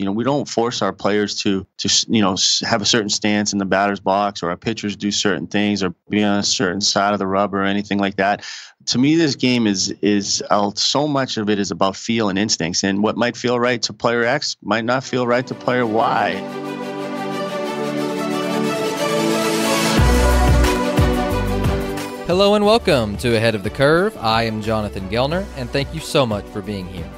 We don't force our players to have a certain stance in the batter's box, or our pitchers do certain things or be on a certain side of the rubber or anything like that. To me, this game is so much of it is about feel and instincts, and what might feel right to player X might not feel right to player Y. Hello and welcome to Ahead of the Curve. I am Jonathan Gellner, and thank you so much for being here.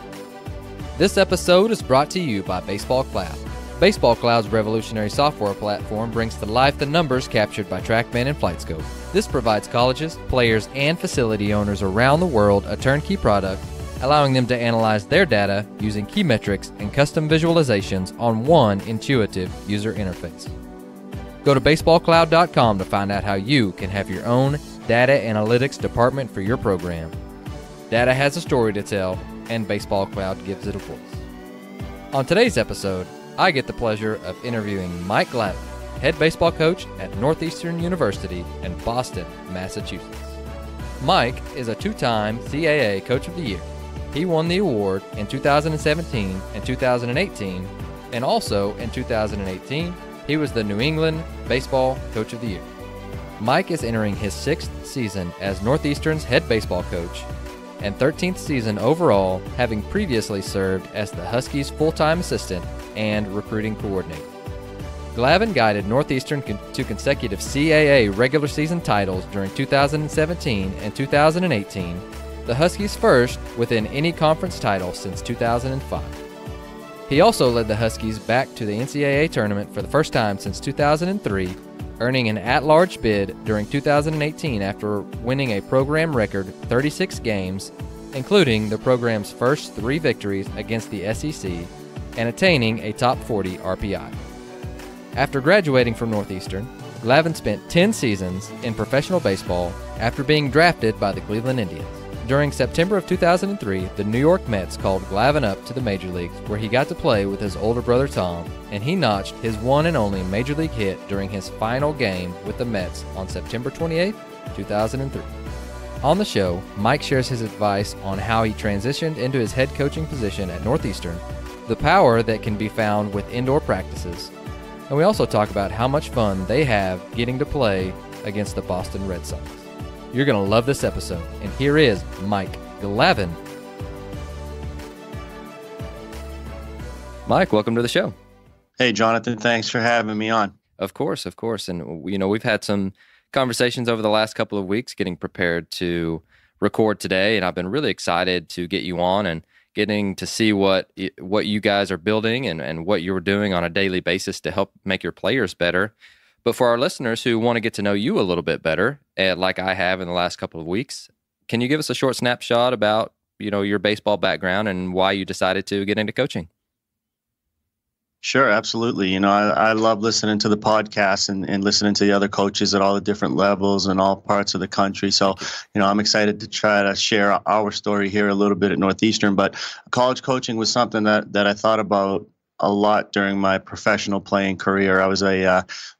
This episode is brought to you by Baseball Cloud. Baseball Cloud's revolutionary software platform brings to life the numbers captured by TrackMan and FlightScope. This provides colleges, players, and facility owners around the world a turnkey product, allowing them to analyze their data using key metrics and custom visualizations on one intuitive user interface. Go to baseballcloud.com to find out how you can have your own data analytics department for your program. Data has a story to tell, and Baseball Cloud gives it a voice. On today's episode, I get the pleasure of interviewing Mike Glavine, head baseball coach at Northeastern University in Boston, Massachusetts. Mike is a two-time CAA Coach of the Year. He won the award in 2017 and 2018, and also in 2018, he was the New England Baseball Coach of the Year. Mike is entering his 6th season as Northeastern's head baseball coach and 13th season overall, having previously served as the Huskies' full-time assistant and recruiting coordinator. Glavine guided Northeastern to consecutive CAA regular season titles during 2017 and 2018, the Huskies' first within any conference title since 2005. He also led the Huskies back to the NCAA tournament for the first time since 2003, earning an at-large bid during 2018 after winning a program record 36 games, including the program's first 3 victories against the SEC and attaining a top 40 RPI. After graduating from Northeastern, Glavine spent 10 seasons in professional baseball after being drafted by the Cleveland Indians. During September of 2003, the New York Mets called Glavine up to the Major Leagues, where he got to play with his older brother Tom, and he notched his one and only Major League hit during his final game with the Mets on September 28, 2003. On the show, Mike shares his advice on how he transitioned into his head coaching position at Northeastern, the power that can be found with indoor practices, and we also talk about how much fun they have getting to play against the Boston Red Sox. You're going to love this episode, and here is Mike Glavine. Mike, welcome to the show. Hey, Jonathan, thanks for having me on. Of course. And, we've had some conversations over the last couple of weeks getting prepared to record today, and I've been really excited to get you on and getting to see what you guys are building and what you're doing on a daily basis to help make your players better. But for our listeners who want to get to know you a little bit better, like I have in the last couple of weeks, can you give us a short snapshot about, your baseball background and why you decided to get into coaching? Sure, absolutely. I love listening to the podcast and listening to the other coaches at all the different levels and all parts of the country. So, I'm excited to try to share our story here a little bit at Northeastern. But college coaching was something that I thought about a lot during my professional playing career. I was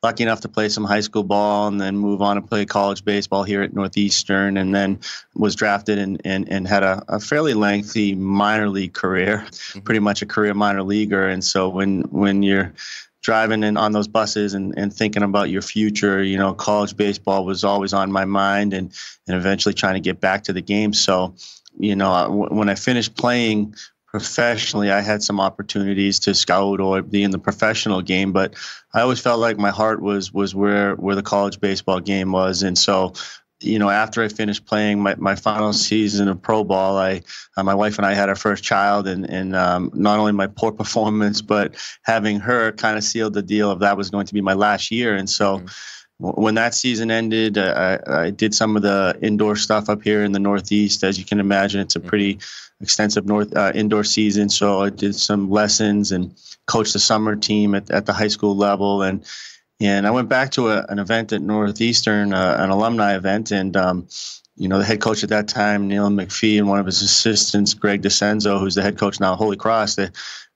lucky enough to play some high school ball and then move on and play college baseball here at Northeastern, and then was drafted and had a fairly lengthy minor league career, pretty much a career minor leaguer. And so when you're driving in on those buses and thinking about your future, college baseball was always on my mind, and eventually trying to get back to the game. So, when I finished playing professionally, I had some opportunities to scout or be in the professional game, but I always felt like my heart was where the college baseball game was. And so, after I finished playing my final season of pro ball, my wife and I had our first child, and not only my poor performance, but having her kind of sealed the deal of that was going to be my last year. And so when that season ended, I did some of the indoor stuff up here in the Northeast. As you can imagine, it's a pretty extensive indoor season. So I did some lessons and coached the summer team at the high school level. And I went back to an event at Northeastern, an alumni event. And, the head coach at that time, Neil McPhee, and one of his assistants, Greg DeCenzo, who's the head coach now at Holy Cross,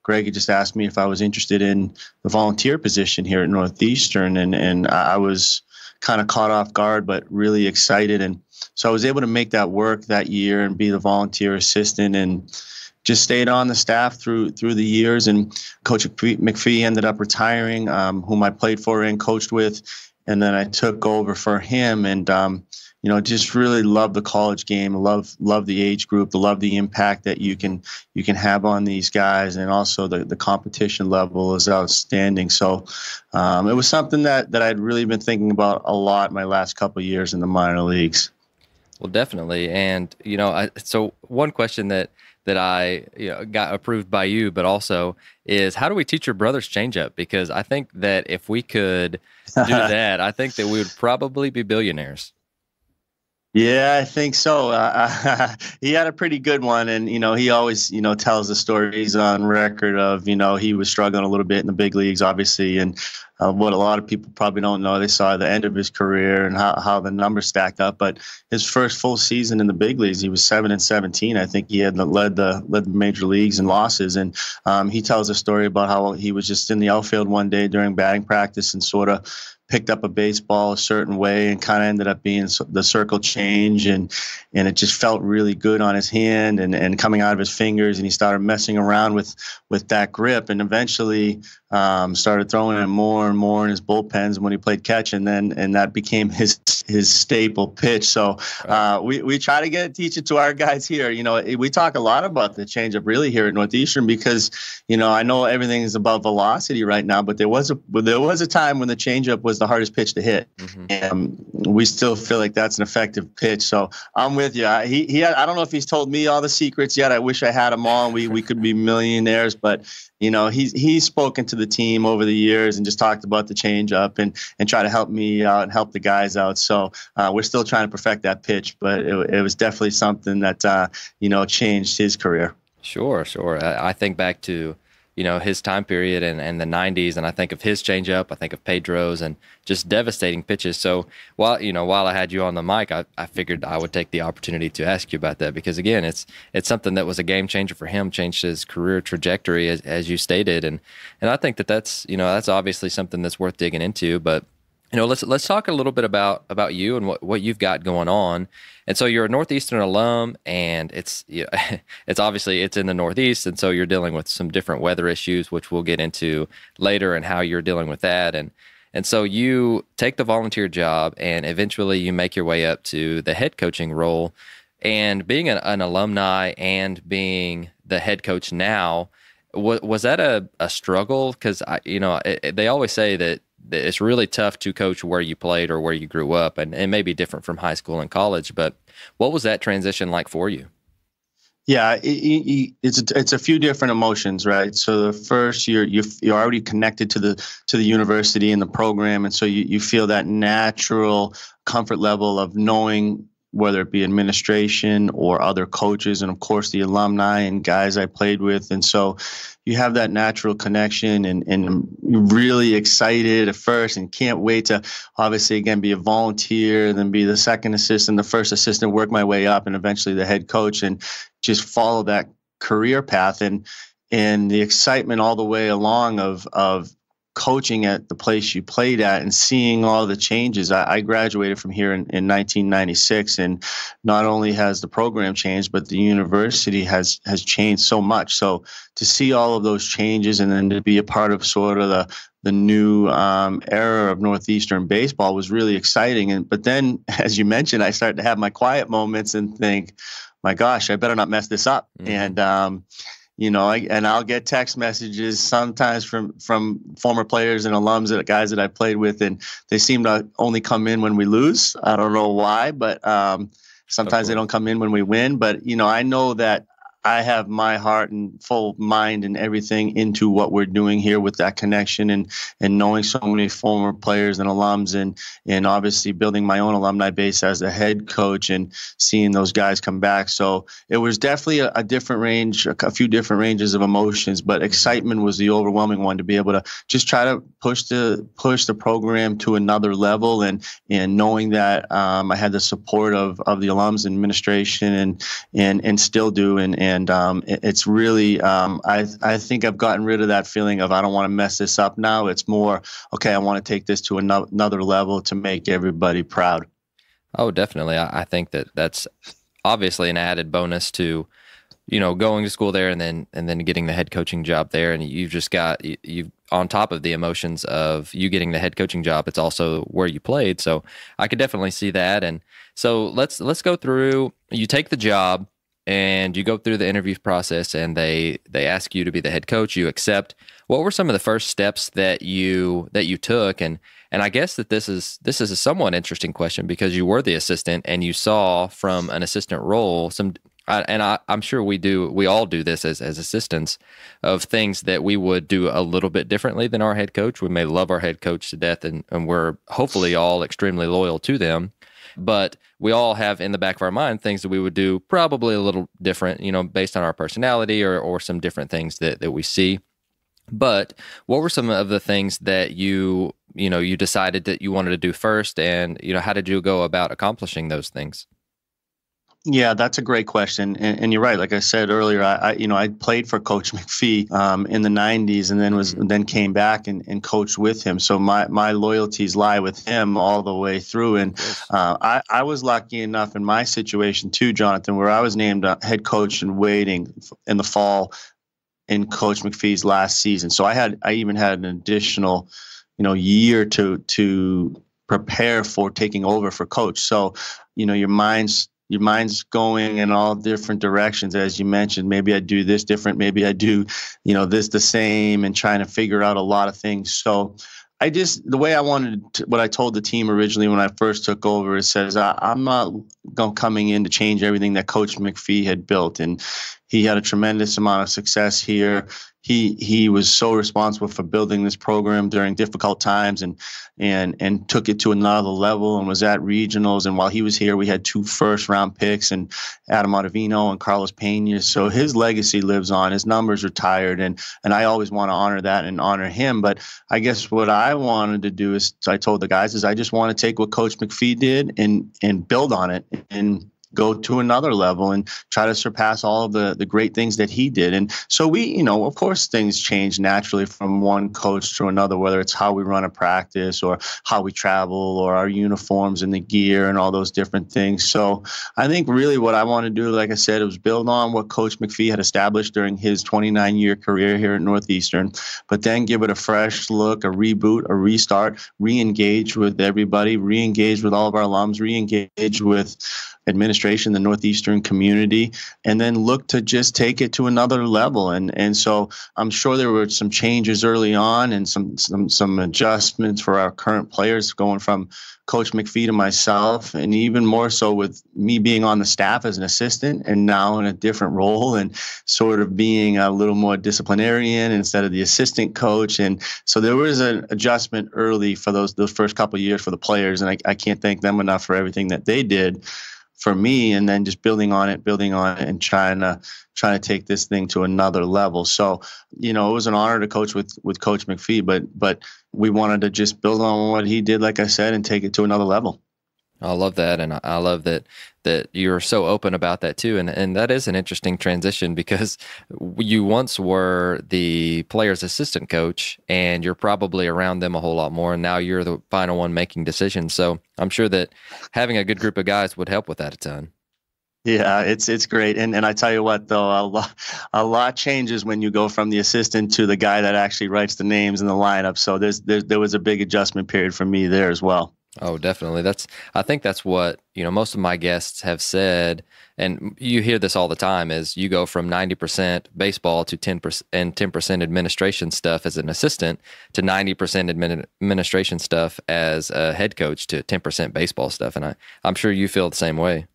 Greg had just asked me if I was interested in the volunteer position here at Northeastern. And I was kind of caught off guard, but really excited. And so I was able to make that work that year and be the volunteer assistant. And just stayed on the staff through the years. And Coach McPhee ended up retiring, whom I played for and coached with, and then I took over for him. And just really love the college game, love the age group, love the impact that you can have on these guys, and also the competition level is outstanding. So it was something that I'd really been thinking about a lot my last couple of years in the minor leagues. Well, definitely. And so one question that I got approved by you, but also is, how do we teach your brother's changeup? Because I think that if we could do that, I think that we would probably be billionaires. Yeah, I think so. He had a pretty good one, and he always tells the stories on record of he was struggling a little bit in the big leagues, obviously, and what a lot of people probably don't know, they saw the end of his career and how the numbers stacked up. But his first full season in the big leagues, he was 7-17. I think he had led the major leagues in losses, and he tells a story about how he was just in the outfield one day during batting practice and sort of picked up a baseball a certain way and kind of ended up being the circle change, and it just felt really good on his hand and coming out of his fingers, and he started messing around with that grip, and eventually started throwing it more and more in his bullpens when he played catch, and that became his staple pitch. So we try to teach it to our guys here. We talk a lot about the changeup really here at Northeastern, because I know everything is about velocity right now, but there was a time when the changeup was the hardest pitch to hit, and we still feel like that's an effective pitch. So I'm with you. I don't know if he's told me all the secrets yet. I wish I had them all. We could be millionaires, but he's spoken to the team over the years and just talked about the changeup and try to help me out and help the guys out. So we're still trying to perfect that pitch, but it was definitely something that changed his career. Sure. I think back to his time period and the 90s, and I think of his changeup, I think of Pedro's, and just devastating pitches. So while I had you on the mic, I figured I would take the opportunity to ask you about that, because again, it's something that was a game changer for him, changed his career trajectory as you stated, and I think that's that's obviously something that's worth digging into. But let's talk a little bit about you and what you've got going on. And so you're a Northeastern alum, and it's obviously it's in the Northeast, and so you're dealing with some different weather issues, which we'll get into later, and how you're dealing with that. And so you take the volunteer job, and eventually you make your way up to the head coaching role. And being an alumni and being the head coach now, was that a struggle? Because they always say that it's really tough to coach where you played or where you grew up, and it may be different from high school and college, but what was that transition like for you? Yeah, it's a few different emotions, right? So the first you're already connected to the university and the program, and so you feel that natural comfort level of knowing whether it be administration or other coaches, and of course the alumni and guys I played with. And so you have that natural connection, and really excited at first and can't wait to obviously again be a volunteer, then be the second assistant, the first assistant, work my way up, and eventually the head coach, and just follow that career path and the excitement all the way along of coaching at the place you played at and seeing all the changes. I graduated from here in 1996, and not only has the program changed, but the university has changed so much. So to see all of those changes, and then to be a part of sort of the new era of Northeastern baseball was really exciting. But then, as you mentioned, I started to have my quiet moments and think, my gosh, I better not mess this up. And and I'll get text messages sometimes from former players and alums, and guys that I played with, and they seem to only come in when we lose. I don't know why, but sometimes they don't come in when we win. But I know that I have my heart and full mind and everything into what we're doing here with that connection, and knowing so many former players and alums, and obviously building my own alumni base as a head coach and seeing those guys come back. So it was definitely a different range, a few different ranges of emotions, but excitement was the overwhelming one, to be able to just try to push the program to another level, and knowing that I had the support of the alums and administration and still do. And it's really, I think I've gotten rid of that feeling of I don't want to mess this up now. It's more, okay, I want to take this to another level to make everybody proud. Oh, definitely. I think that's obviously an added bonus to going to school there and then getting the head coaching job there, and you've just got you on top of the emotions of you getting the head coaching job, it's also where you played. So I could definitely see that. And so let's go through. You take the job and you go through the interview process, and they ask you to be the head coach. You accept. What were some of the first steps that you took? And I guess that this is a somewhat interesting question because you were the assistant and you saw from an assistant role I'm sure we all do this as assistants, of things that we would do a little bit differently than our head coach. We may love our head coach to death, and we're hopefully all extremely loyal to them. But we all have in the back of our mind things that we would do probably a little different, based on our personality or some different things that we see. But what were some of the things that you decided that you wanted to do first, and how did you go about accomplishing those things? Yeah, that's a great question, and you're right. Like I said earlier, I played for Coach McPhee in the '90s, and then came back and coached with him. So my loyalties lie with him all the way through. And I was lucky enough in my situation too, Jonathan, where I was named head coach in waiting in the fall in Coach McPhee's last season. So I even had an additional year to prepare for taking over for coach. So your mind's going in all different directions, as you mentioned. Maybe I do this different. Maybe I do, this the same, and trying to figure out a lot of things. So the way I wanted to, what I told the team originally when I first took over, it says, I'm not coming in to change everything that Coach McPhee had built. And he had a tremendous amount of success here. He was so responsible for building this program during difficult times and took it to another level and was at regionals. And while he was here, we had 2 first-round picks and Adam Ottavino and Carlos Pena. So his legacy lives on. His numbers retired, and I always want to honor that and honor him. But I guess what I wanted to do is, I told the guys, is I just want to take what Coach McPhee did and build on it and go to another level and try to surpass all of the great things that he did. And so we, of course, things change naturally from one coach to another, whether it's how we run a practice or how we travel or our uniforms and the gear and all those different things. So I think really what I want to do, like I said, was build on what Coach McPhee had established during his 29-year career here at Northeastern, but then give it a fresh look, a reboot, a restart, re-engage with everybody, re-engage with all of our alums, re-engage with administration, the Northeastern community, and then look to just take it to another level. And so I'm sure there were some changes early on and some adjustments for our current players, going from Coach McPhee to myself, and even more so with me being on the staff as an assistant and now in a different role and sort of being a little more disciplinarian instead of the assistant coach. And so there was an adjustment early for those first couple of years for the players, and I can't thank them enough for everything that they did for me, and then just building on it and trying to take this thing to another level. So, it was an honor to coach with Coach McPhee, but we wanted to just build on what he did, like I said, and take it to another level. I love that, and I love that you're so open about that too, and that is an interesting transition because you once were the player's assistant coach, and you're probably around them a whole lot more, and now you're the final one making decisions. So I'm sure that having a good group of guys would help with that a ton. Yeah, it's great, and I tell you what, though, a lot changes when you go from the assistant to the guy that actually writes the names in the lineup. So there was a big adjustment period for me there as well. Oh, definitely. I think that's what, most of my guests have said, and you hear this all the time, is you go from 90% baseball to 10% and 10% administration stuff as an assistant to 90% administration stuff as a head coach to 10% baseball stuff. And I'm sure you feel the same way.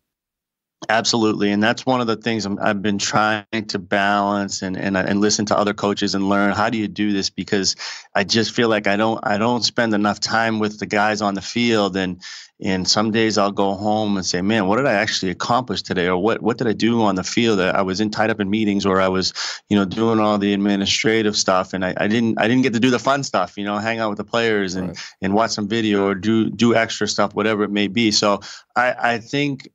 Absolutely. And that's one of the things I've been trying to balance and listen to other coaches and learn. How do you do this? Because I just feel like I don't spend enough time with the guys on the field. And some days I'll go home and say, man, what did I actually accomplish today? Or what did I do on the field? I was tied up in meetings, or I was, doing all the administrative stuff. And I didn't get to do the fun stuff, hang out with the players and watch some video or do extra stuff, whatever it may be. So I think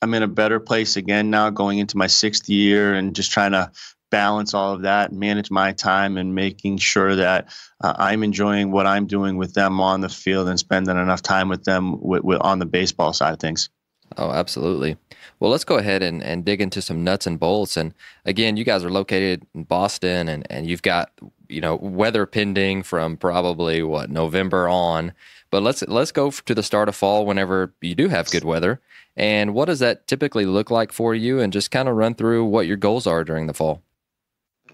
I'm in a better place again now, going into my 6th year, and just trying to balance all of that, manage my time, and making sure that I'm enjoying what I'm doing with them on the field and spending enough time with them on the baseball side of things. Oh, absolutely. Well, let's go ahead and dig into some nuts and bolts. And again, you guys are located in Boston, and you've got, weather pending from probably what, November on. But let's go to the start of fall whenever you do have good weather. And what does that typically look like for you? And just kind of run through what your goals are during the fall.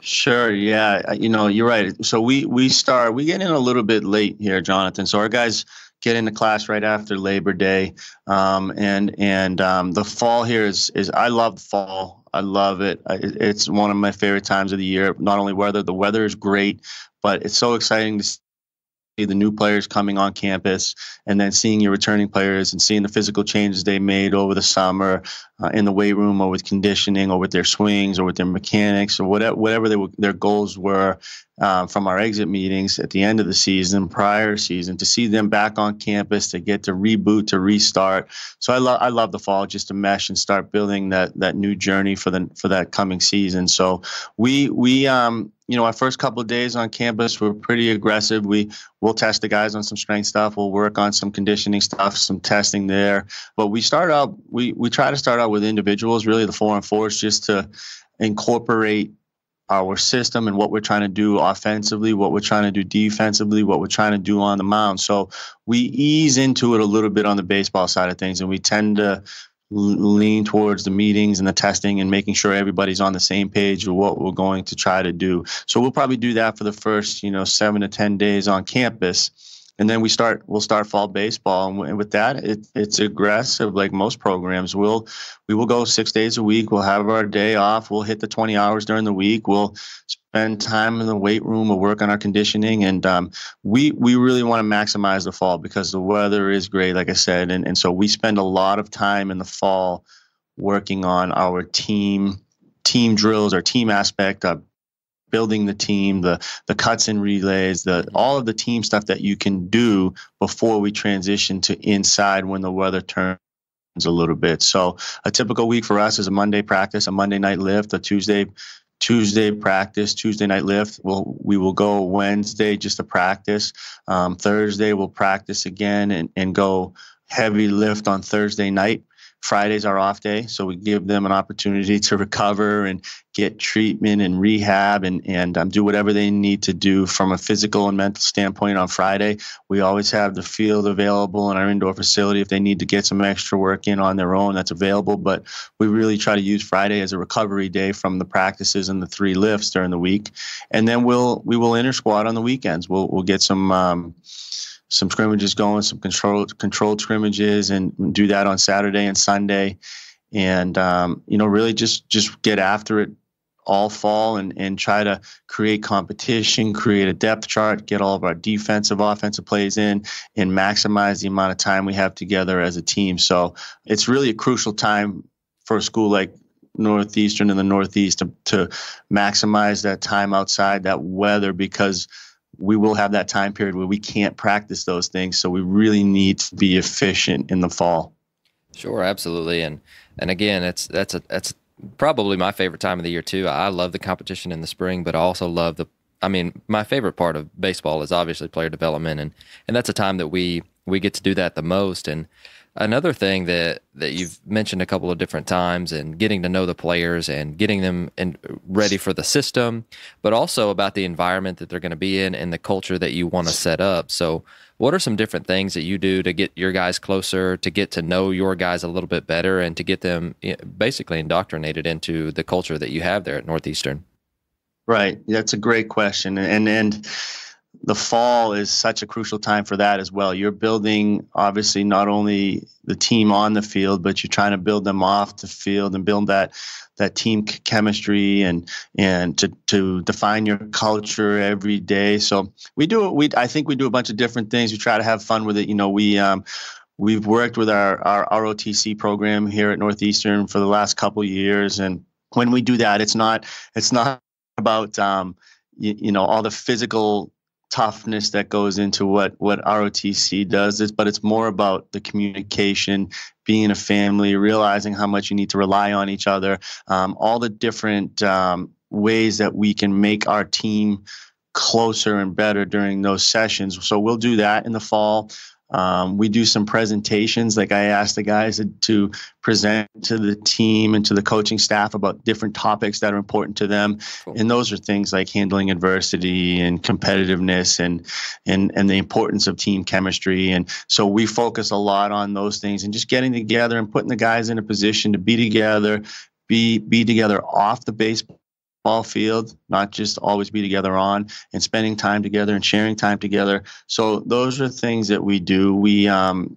Sure. Yeah. You're right. So we get in a little bit late here, Jonathan. So our guys get into class right after Labor Day. And the fall here is I love the fall. I love it. It's one of my favorite times of the year. Not only the weather is great, but it's so exciting to see the new players coming on campus, and then seeing your returning players and seeing the physical changes they made over the summer in the weight room, or with conditioning, or with their swings, or with their mechanics, or whatever their goals were from our exit meetings at the end of the season, prior season, to see them back on campus, to get to reboot, to restart. So I love the fall, just to mesh and start building that new journey for that coming season. So we our first couple of days on campus were pretty aggressive. We'll test the guys on some strength stuff. We'll work on some conditioning stuff, some testing there. But we try to start out with individuals, really the 4-on-4s, just to incorporate our system and what we're trying to do offensively, what we're trying to do defensively, what we're trying to do on the mound. So we ease into it a little bit on the baseball side of things, and we tend to lean towards the meetings and the testing and making sure everybody's on the same page with what we're going to try to do. So we'll probably do that for the first 7 to 10 days on campus. And then we'll start fall baseball, and with that, it's aggressive. Like most programs, we will go 6 days a week. We'll have our day off. We'll hit the 20 hours during the week. We'll spend time in the weight room. We'll work on our conditioning, and we really want to maximize the fall because the weather is great, like I said, and so we spend a lot of time in the fall working on our team drills, our team aspect, building the team, the cuts and relays, all of the team stuff that you can do before we transition to inside when the weather turns a little bit. So a typical week for us is a Monday practice, a Monday night lift, a Tuesday practice, Tuesday night lift. We will go Wednesday just to practice. Thursday we'll practice again and go heavy lift on Thursday night. Friday's our off day, so we give them an opportunity to recover and get treatment and rehab and do whatever they need to do from a physical and mental standpoint on Friday. We always have the field available in our indoor facility if they need to get some extra work in on their own. That's available, but we really try to use Friday as a recovery day from the practices and the 3 lifts during the week, and then we will inter squad on the weekends. We'll get some scrimmages going, some controlled scrimmages, and do that on Saturday and Sunday. And, really just get after it all fall and try to create competition, create a depth chart, get all of our defensive, offensive plays in, and maximize the amount of time we have together as a team. So it's really a crucial time for a school like Northeastern in the Northeast to maximize that time outside, that weather, because we will have that time period where we can't practice those things. So we really need to be efficient in the fall. Sure, absolutely. And again, that's probably my favorite time of the year too. I love the competition in the spring, but I also love my favorite part of baseball is obviously player development, and that's a time that we get to do that the most. And another thing that you've mentioned a couple of different times, and getting to know the players and getting them ready for the system, but also about the environment that they're going to be in and the culture that you want to set up. So what are some different things that you do to get your guys closer, to get to know your guys a little bit better, and to get them basically indoctrinated into the culture that you have there at Northeastern? Right. That's a great question. And the fall is such a crucial time for that as well. You're building, obviously, not only the team on the field, but you're trying to build them off the field and build that team chemistry and to define your culture every day. So I think we do a bunch of different things. We try to have fun with it. We've worked with our ROTC program here at Northeastern for the last couple of years, and when we do that, it's not about all the physical toughness that goes into what ROTC does, but it's more about the communication, being a family, realizing how much you need to rely on each other, all the different ways that we can make our team closer and better during those sessions. So we'll do that in the fall. We do some presentations. Like I asked the guys to present to the team and to the coaching staff about different topics that are important to them. Cool. And those are things like handling adversity and competitiveness and the importance of team chemistry. And so we focus a lot on those things and just getting together and putting the guys in a position to be together, be together off the baseball field, not just always be together on, and spending time together and sharing time together. So those are things that we do. We do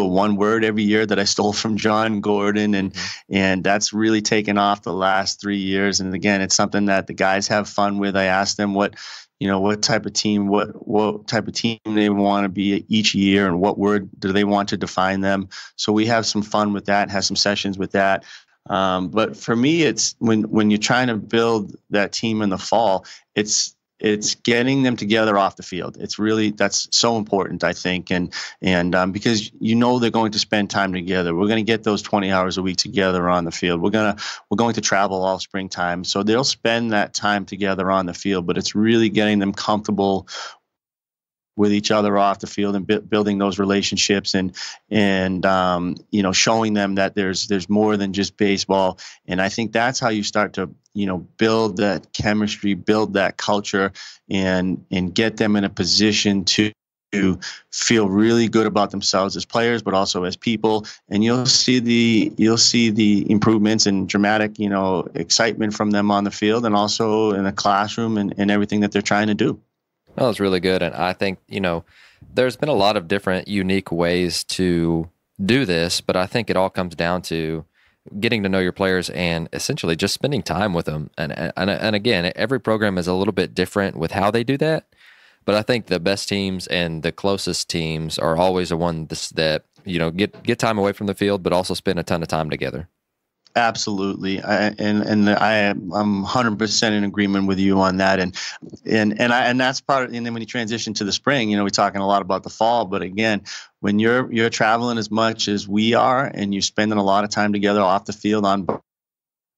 a one word every year that I stole from John Gordon, and that's really taken off the last 3 years. And again, it's something that the guys have fun with. I ask them what type of team, what type of team they want to be each year, and what word do they want to define them. So we have some fun with that, have some sessions with that. But for me, it's when you're trying to build that team in the fall, it's getting them together off the field. That's so important, I think. And because they're going to spend time together. We're going to get those 20 hours a week together on the field. We're going to travel all springtime. So they'll spend that time together on the field, but it's really getting them comfortable with each other off the field and building those relationships and showing them that there's more than just baseball. And I think that's how you start to build that chemistry, build that culture, and get them in a position to feel really good about themselves as players, but also as people. And you'll see the improvements and dramatic excitement from them on the field and also in the classroom and everything that they're trying to do. That was really good. And I think, there's been a lot of different unique ways to do this, but I think it all comes down to getting to know your players and essentially just spending time with them. And again, every program is a little bit different with how they do that. But I think the best teams and the closest teams are always the ones that, get time away from the field, but also spend a ton of time together. Absolutely, I'm 100% in agreement with you on that, and that's part. And then when you transition to the spring, we're talking a lot about the fall, but again, when you're traveling as much as we are, and you're spending a lot of time together off the field on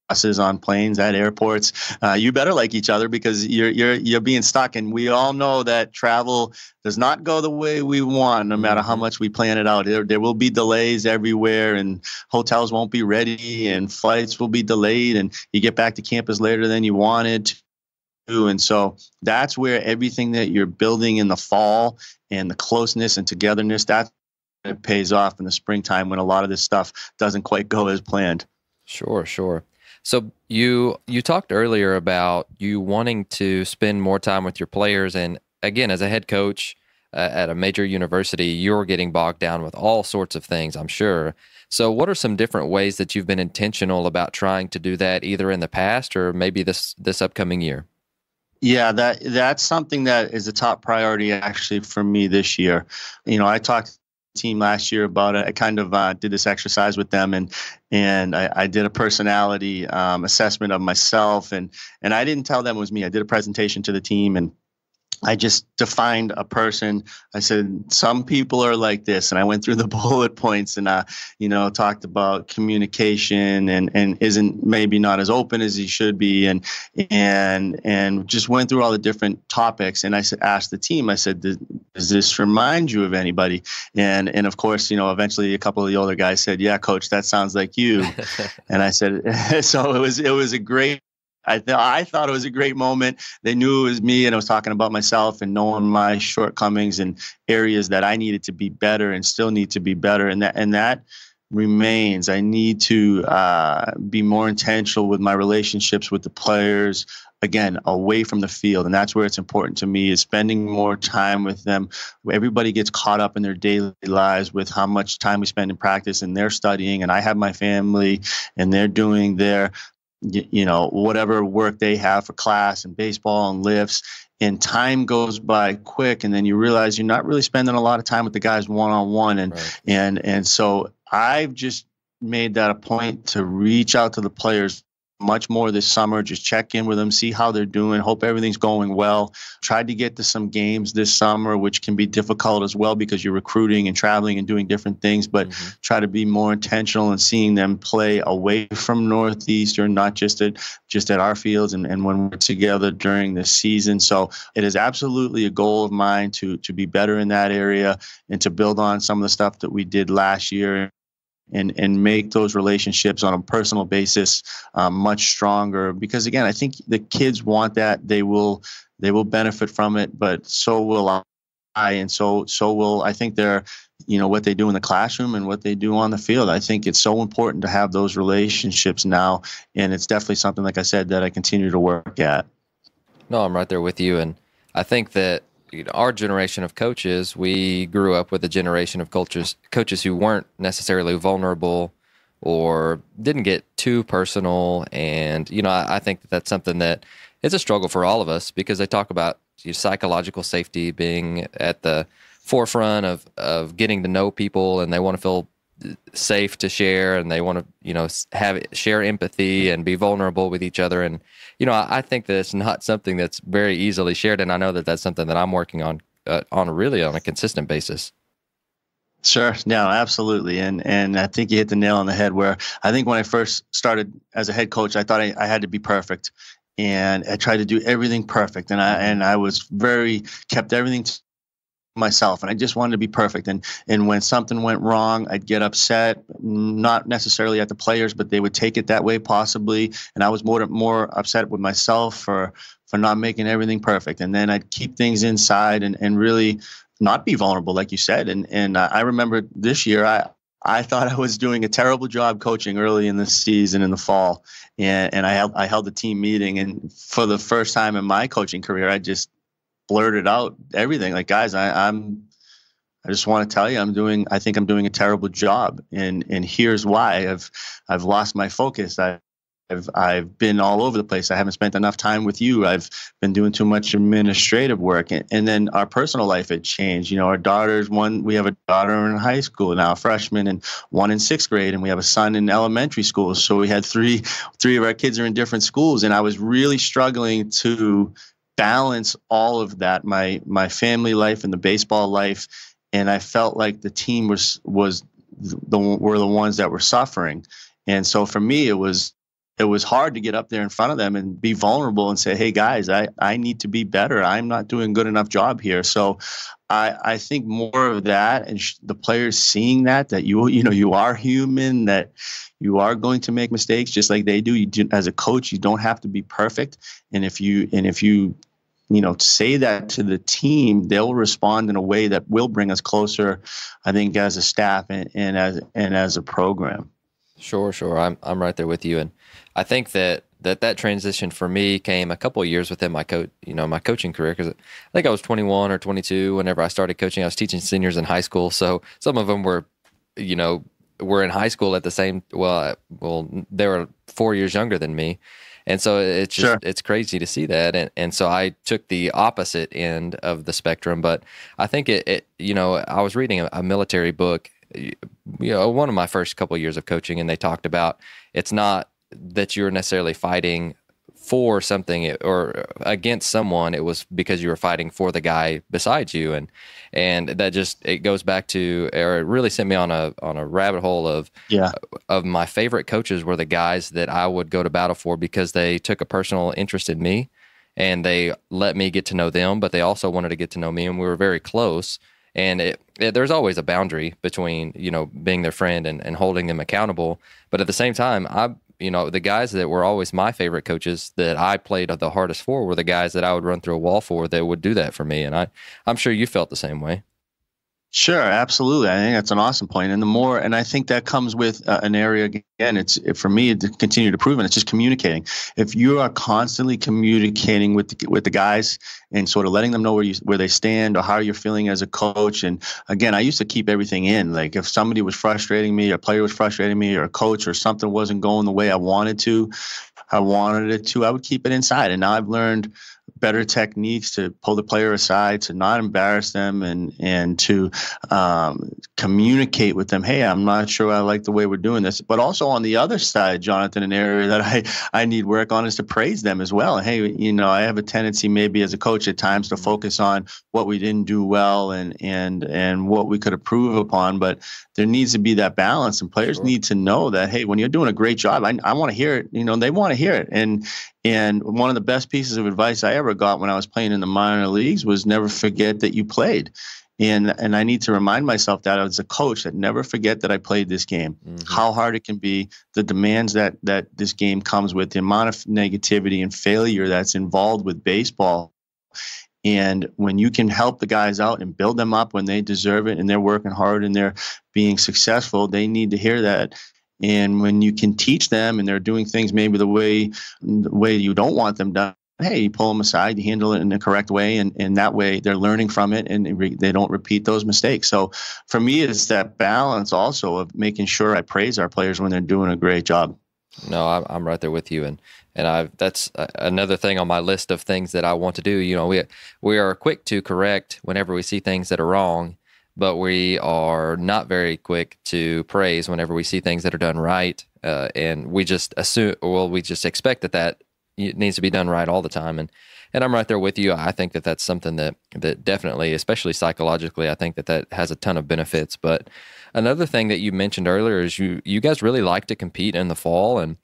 buses, on planes, at airports, you better like each other because you're being stuck. And we all know that travel does not go the way we want, no matter how much we plan it out. There will be delays everywhere, and hotels won't be ready, and flights will be delayed, and you get back to campus later than you wanted to. And so that's where everything that you're building in the fall and the closeness and togetherness, that it pays off in the springtime when a lot of this stuff doesn't quite go as planned. Sure. So you talked earlier about you wanting to spend more time with your players. And again, as a head coach at a major university, you're getting bogged down with all sorts of things, I'm sure. So what are some different ways that you've been intentional about trying to do that either in the past or maybe this upcoming year? Yeah, that's something that is a top priority actually for me this year. I talked team last year about it. I kind of did this exercise with them, and I did a personality assessment of myself, and I didn't tell them it was me. I did a presentation to the team, and I just defined a person. I said, some people are like this. And I went through the bullet points and, talked about communication and isn't maybe not as open as he should be. And just went through all the different topics. And I asked the team, I said, does this remind you of anybody? And of course, eventually a couple of the older guys said, yeah, coach, that sounds like you. And I said, so it was a great, I thought it was a great moment. They knew it was me, and I was talking about myself and knowing my shortcomings and areas that I needed to be better and still need to be better. And that remains. I need to be more intentional with my relationships with the players, again, away from the field. And that's where it's important to me, is spending more time with them. Everybody gets caught up in their daily lives with how much time we spend in practice, and they're studying, and I have my family, and they're doing their whatever work they have for class and baseball and lifts, and time goes by quick. And then you realize you're not really spending a lot of time with the guys one-on-one. And so I've just made that a point to reach out to the players much more this summer. Just check in with them, see how they're doing. Hope everything's going well. Tried to get to some games this summer, which can be difficult as well because you're recruiting and traveling and doing different things, but try to be more intentional in seeing them play away from Northeastern, not just at our fields and when we're together during the season. So it is absolutely a goal of mine to be better in that area and to build on some of the stuff that we did last year and make those relationships on a personal basis much stronger. Because again, I think the kids want that. They will benefit from it, but so will I, and so will I think they're what they do in the classroom and what they do on the field. I think it's so important to have those relationships now, and it's definitely something, like I said, that I continue to work at. No, I'm right there with you, and I think that our generation of coaches, we grew up with a generation of coaches who weren't necessarily vulnerable or didn't get too personal. And, I think that that's something that is a struggle for all of us because they talk about psychological safety being at the forefront of getting to know people, and they want to feel safe to share, and they want to, share empathy and be vulnerable with each other. And, I think that it's not something that's very easily shared. And I know that that's something that I'm working on really on a consistent basis. Sure. No, absolutely. And I think you hit the nail on the head where I think when I first started as a head coach, I thought I had to be perfect, and I tried to do everything perfect. And I was kept everything to myself, and I just wanted to be perfect. And when something went wrong, I'd get upset, not necessarily at the players, but they would take it that way possibly. And I was more upset with myself for not making everything perfect. And then I'd keep things inside and really not be vulnerable, like you said. And I remember this year, I thought I was doing a terrible job coaching early in the season in the fall. And I held a team meeting, and for the first time in my coaching career, I just blurted out everything. Like, guys, I just want to tell you, I think I'm doing a terrible job. And here's why. I've lost my focus. I've been all over the place. I haven't spent enough time with you. I've been doing too much administrative work. And then our personal life had changed. Our daughters, we have a daughter in high school now, a freshman, and one in sixth grade, and we have a son in elementary school. So we had three of our kids are in different schools. And I was really struggling to balance all of that, my family life and the baseball life. And I felt like the team were the ones that were suffering. And so for me, it was hard to get up there in front of them and be vulnerable and say, hey guys, I need to be better. I'm not doing a good enough job here. So I think more of that, and the players seeing that you are human, that you are going to make mistakes just like they do. As a coach, you don't have to be perfect. And if you say that to the team, they'll respond in a way that will bring us closer, I think, as a staff and as a program. Sure. I'm right there with you. And I think that transition for me came a couple of years within my coaching career, because I think I was 21 or 22 whenever I started coaching. I was teaching seniors in high school. So some of them were in high school at the same, well, they were 4 years younger than me. And so it's just, It's crazy to see that. And so I took the opposite end of the spectrum. But I think I was reading a military book, one of my first couple of years of coaching, and they talked about it's not that you're necessarily fighting for something or against someone. It was because you were fighting for the guy beside you. And that it goes back to, or it really sent me on a rabbit hole of my favorite coaches were the guys that I would go to battle for because they took a personal interest in me and they let me get to know them, but they also wanted to get to know me, and we were very close. And there's always a boundary between, being their friend and holding them accountable. But at the same time, the guys that were always my favorite coaches that I played the hardest for were the guys that I would run through a wall for, that would do that for me. And I'm sure you felt the same way. Sure, absolutely. I think that's an awesome point. And I think that comes with an area, again, for me to continue to prove it, it's just communicating. If you are constantly communicating with the guys and sort of letting them know where they stand or how you're feeling as a coach. And again, I used to keep everything in. Like if somebody was frustrating me, or a player was frustrating me, or a coach, or something wasn't going the way I wanted it to, I would keep it inside. And now I've learned better techniques to pull the player aside, to not embarrass them, and to communicate with them. Hey, I'm not sure I like the way we're doing this. But also on the other side, Jonathan, an area that I need work on is to praise them as well. Hey, I have a tendency maybe as a coach at times to focus on what we didn't do well and what we could improve upon. But there needs to be that balance, and players need to know that, hey, when you're doing a great job, I want to hear it. They want to hear it. And one of the best pieces of advice I ever got when I was playing in the minor leagues was never forget that you played. And I need to remind myself that as a coach, that never forget that I played this game, how hard it can be, the demands that this game comes with, the amount of negativity and failure that's involved with baseball. And when you can help the guys out and build them up when they deserve it and they're working hard and they're being successful, they need to hear that. And when you can teach them and they're doing things maybe the way you don't want them done, hey, you pull them aside, you handle it in the correct way, and that way they're learning from it and they don't repeat those mistakes. So for me, it's that balance also of making sure I praise our players when they're doing a great job. No, I'm right there with you, and that's another thing on my list of things that I want to do. We are quick to correct whenever we see things that are wrong, but we are not very quick to praise whenever we see things that are done right, and we just expect that it needs to be done right all the time. And I'm right there with you. I think that that's something that definitely, especially psychologically, I think that has a ton of benefits. But another thing that you mentioned earlier is you guys really like to compete in the fall, and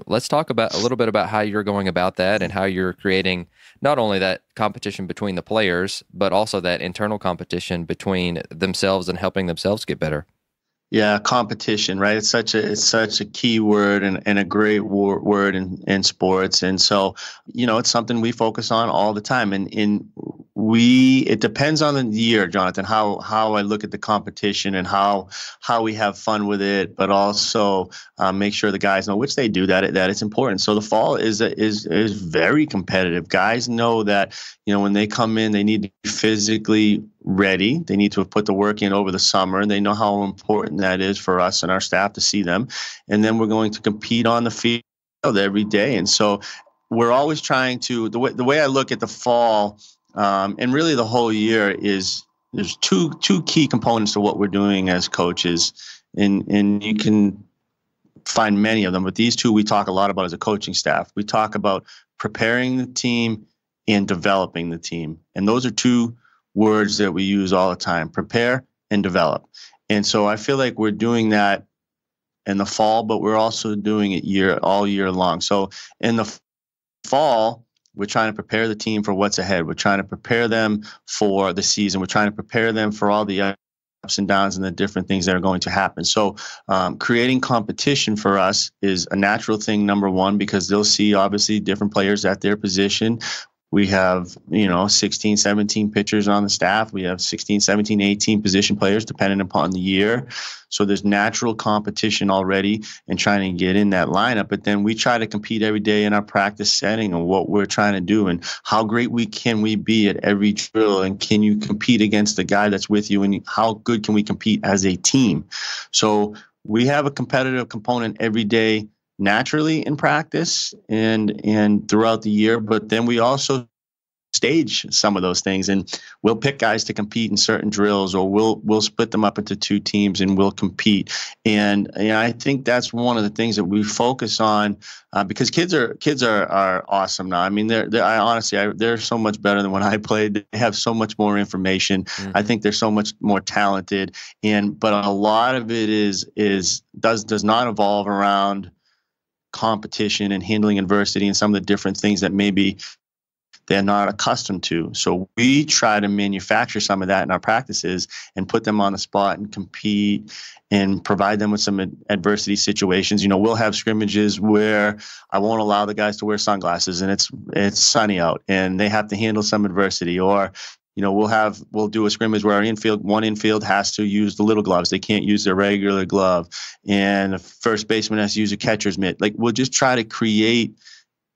let's talk a little bit about how you're going about that and how you're creating not only that competition between the players, but also that internal competition between themselves and helping themselves get better. Yeah, competition, right? It's such a key word and a great word in sports. And so, it's something we focus on all the time. And it depends on the year, Jonathan, how I look at the competition and how we have fun with it, but also make sure the guys know, which they do, that it's important. So the fall is very competitive. Guys know that, when they come in, they need to be physically ready. They need to have put the work in over the summer, and they know how important that is for us and our staff to see them. And then we're going to compete on the field every day. And so we're always trying to, the way I look at the fall, and really the whole year, is there's two key components to what we're doing as coaches, and you can find many of them, but these two we talk a lot about as a coaching staff. We talk about preparing the team and developing the team, and those are two words that we use all the time: prepare and develop. And so I feel like we're doing that in the fall, but we're also doing it all year long. So in the fall, we're trying to prepare the team for what's ahead. We're trying to prepare them for the season. We're trying to prepare them for all the ups and downs and the different things that are going to happen. So creating competition for us is a natural thing, number one, because they'll see obviously different players at their position. We have, 16, 17 pitchers on the staff. We have 16, 17, 18 position players, depending upon the year. So there's natural competition already in trying to get in that lineup. But then we try to compete every day in our practice setting and what we're trying to do and how great can we be at every drill, and can you compete against the guy that's with you, and how good can we compete as a team? So we have a competitive component every day, naturally in practice and throughout the year, but then we also stage some of those things, and we'll pick guys to compete in certain drills, or we'll split them up into two teams and we'll compete. And I think that's one of the things that we focus on, because kids are awesome now. I mean, they're so much better than when I played. They have so much more information. Mm-hmm. I think they're so much more talented, but a lot of it does not evolve around competition and handling adversity and some of the different things that maybe they're not accustomed to. So we try to manufacture some of that in our practices and put them on the spot and compete and provide them with some adversity situations. We'll have scrimmages where I won't allow the guys to wear sunglasses and it's sunny out and they have to handle some adversity, or we'll do a scrimmage where one infield has to use the little gloves. They can't use their regular glove. And the first baseman has to use a catcher's mitt. Like, we'll just try to create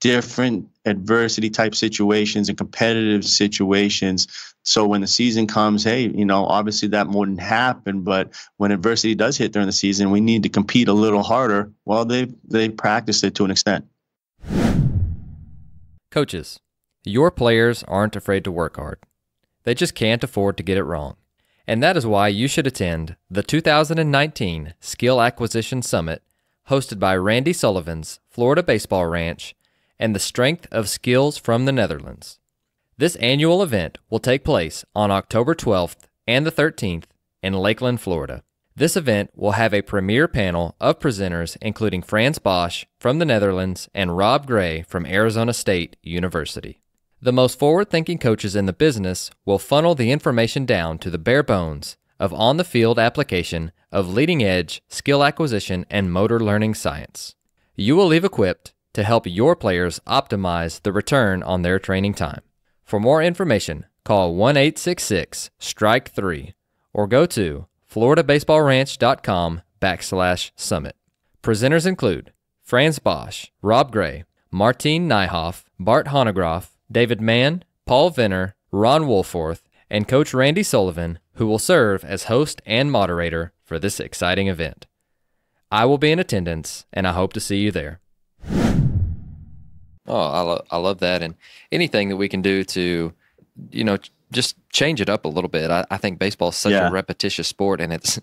different adversity type situations and competitive situations. So when the season comes, hey, obviously that wouldn't happen, but when adversity does hit during the season, we need to compete a little harder. Well, they practice it to an extent. Coaches, Your players aren't afraid to work hard. They just can't afford to get it wrong. And that is why you should attend the 2019 Skill Acquisition Summit hosted by Randy Sullivan's Florida Baseball Ranch and the Strength of Skills from the Netherlands. This annual event will take place on October 12th and the 13th in Lakeland, Florida. This event will have a premier panel of presenters including Frans Bosch from the Netherlands and Rob Gray from Arizona State University. The most forward-thinking coaches in the business will funnel the information down to the bare bones of on-the-field application of leading-edge skill acquisition and motor learning science. You will leave equipped to help your players optimize the return on their training time. For more information, call 1-866-STRIKE-3 or go to floridabaseballranch.com/summit. Presenters include Frans Bosch, Rob Gray, Martine Nijhoff, Bart Honegroff, David Mann, Paul Venner, Ron Woolforth, and Coach Randy Sullivan, who will serve as host and moderator for this exciting event. I will be in attendance, and I hope to see you there. Oh, I love that. And anything that we can do to, just change it up a little bit. I think baseball is such a repetitious sport, and it's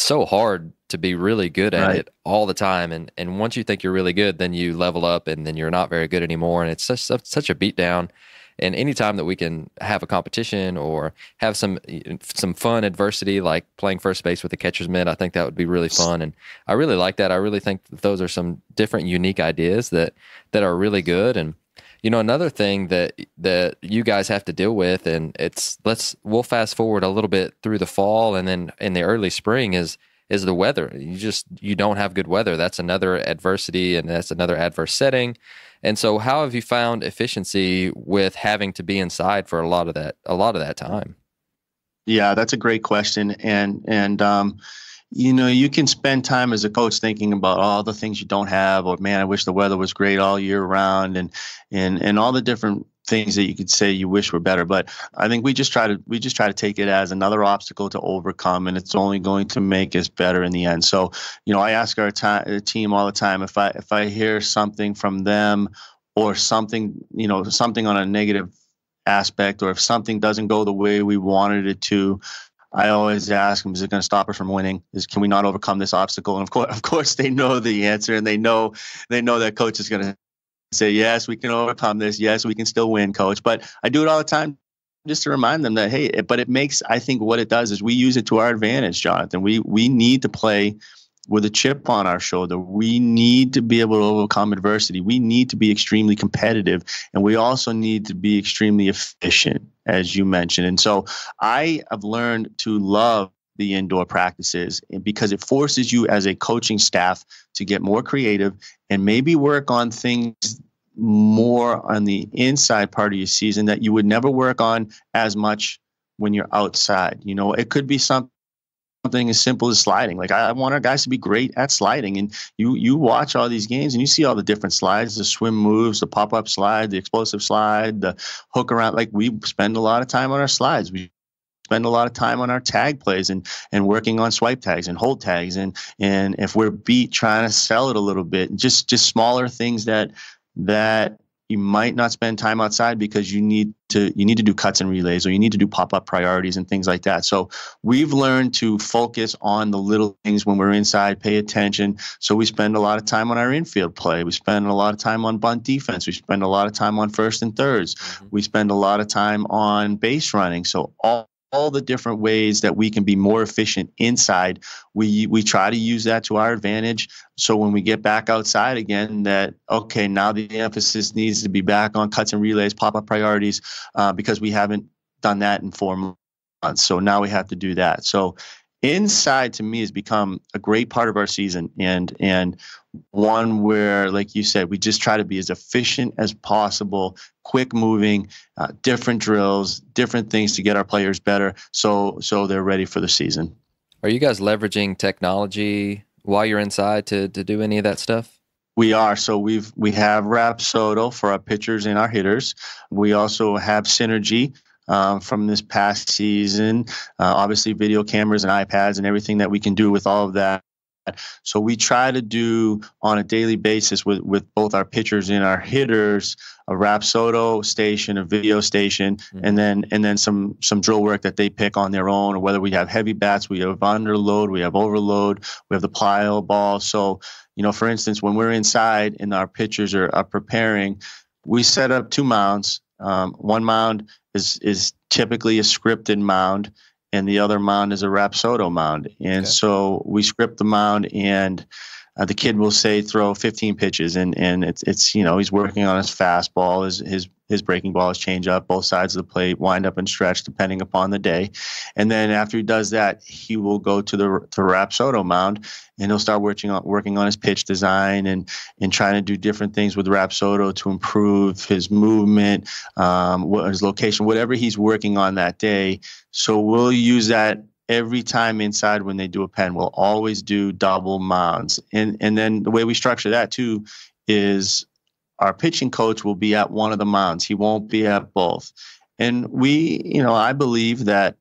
so hard to be really good at it all the time. And once you think you're really good, then you level up, and then you're not very good anymore. And it's such a beatdown. And anytime that we can have a competition or have some fun adversity, like playing first base with the catcher's mitt, I think that would be really fun. And I really like that. I really think that those are some different, unique ideas that are really good. And another thing that you guys have to deal with, and we'll fast forward a little bit through the fall, and then in the early spring is the weather. You don't have good weather. That's another adversity, and that's another adverse setting. And so how have you found efficiency with having to be inside for a lot of that time? Yeah, that's a great question. And you can spend time as a coach thinking about all the things you don't have, or man, I wish the weather was great all year round, and all the different things that you could say you wish were better. But I think we just try to take it as another obstacle to overcome, and it's only going to make us better in the end. So, I ask our team all the time, if I hear something from them or something on a negative aspect, or if something doesn't go the way we wanted it to, I always ask them, is it going to stop us from winning? Can we not overcome this obstacle? And of course they know the answer, and they know that coach is going to say, yes, we can overcome this. Yes, we can still win, coach. But I do it all the time just to remind them that, hey, but it makes, I think what it does is we use it to our advantage, Jonathan. We need to play with a chip on our shoulder. We need to be able to overcome adversity. We need to be extremely competitive, and we also need to be extremely efficient, as you mentioned. And so I have learned to love the indoor practices, because it forces you as a coaching staff to get more creative and maybe work on things more on the inside part of your season that you would never work on as much when you're outside. It could be something as simple as sliding. Like, I want our guys to be great at sliding, and you watch all these games and you see all the different slides, the swim moves, the pop-up slide, the explosive slide, the hook around. Like, we spend a lot of time on our slides. We spend a lot of time on our tag plays and working on swipe tags and hold tags, and if we're beat, trying to sell it a little bit. Just smaller things that you might not spend time outside because you need to do cuts and relays, or you need to do pop-up priorities and things like that. So we've learned to focus on the little things when we're inside, pay attention. So we spend a lot of time on our infield play. We spend a lot of time on bunt defense. We spend a lot of time on first and thirds. Mm-hmm. We spend a lot of time on base running. So all the different ways that we can be more efficient inside, we try to use that to our advantage. So when we get back outside again, that, okay, now the emphasis needs to be back on cuts and relays, pop-up priorities, because we haven't done that in 4 months. So now we have to do that. So inside, to me, has become a great part of our season, and one where, like you said, we just try to be as efficient as possible, quick moving, different drills, different things to get our players better, so they're ready for the season. Are you guys leveraging technology while you're inside to do any of that stuff? We are. So we have Rapsodo for our pitchers and our hitters. We also have Synergy from this past season. Obviously, video cameras and iPads and everything that we can do with all of that So we try to do on a daily basis with both our pitchers and our hitters a Rapsodo station, a video station, and then some drill work that they pick on their own, or whether we have heavy bats, we have underload, we have overload, we have the plyo ball. So, for instance, when we're inside and our pitchers are preparing, we set up 2 mounds. One mound is typically a scripted mound, and the other mound is a Rapsodo mound. And so we script the mound, and the kid will say throw 15 pitches, and it's he's working on his fastball, his breaking ball, his changeup, both sides of the plate, wind up and stretch depending upon the day. And then after he does that, he will go to the Rapsodo mound, and he'll start working on his pitch design and trying to do different things with Rapsodo to improve his movement, his location, whatever he's working on that day. So we'll use that every time inside when they do a pen. We'll always do double mounds. And then the way we structure that too is our pitching coach will be at one of the mounds. He won't be at both. And I believe that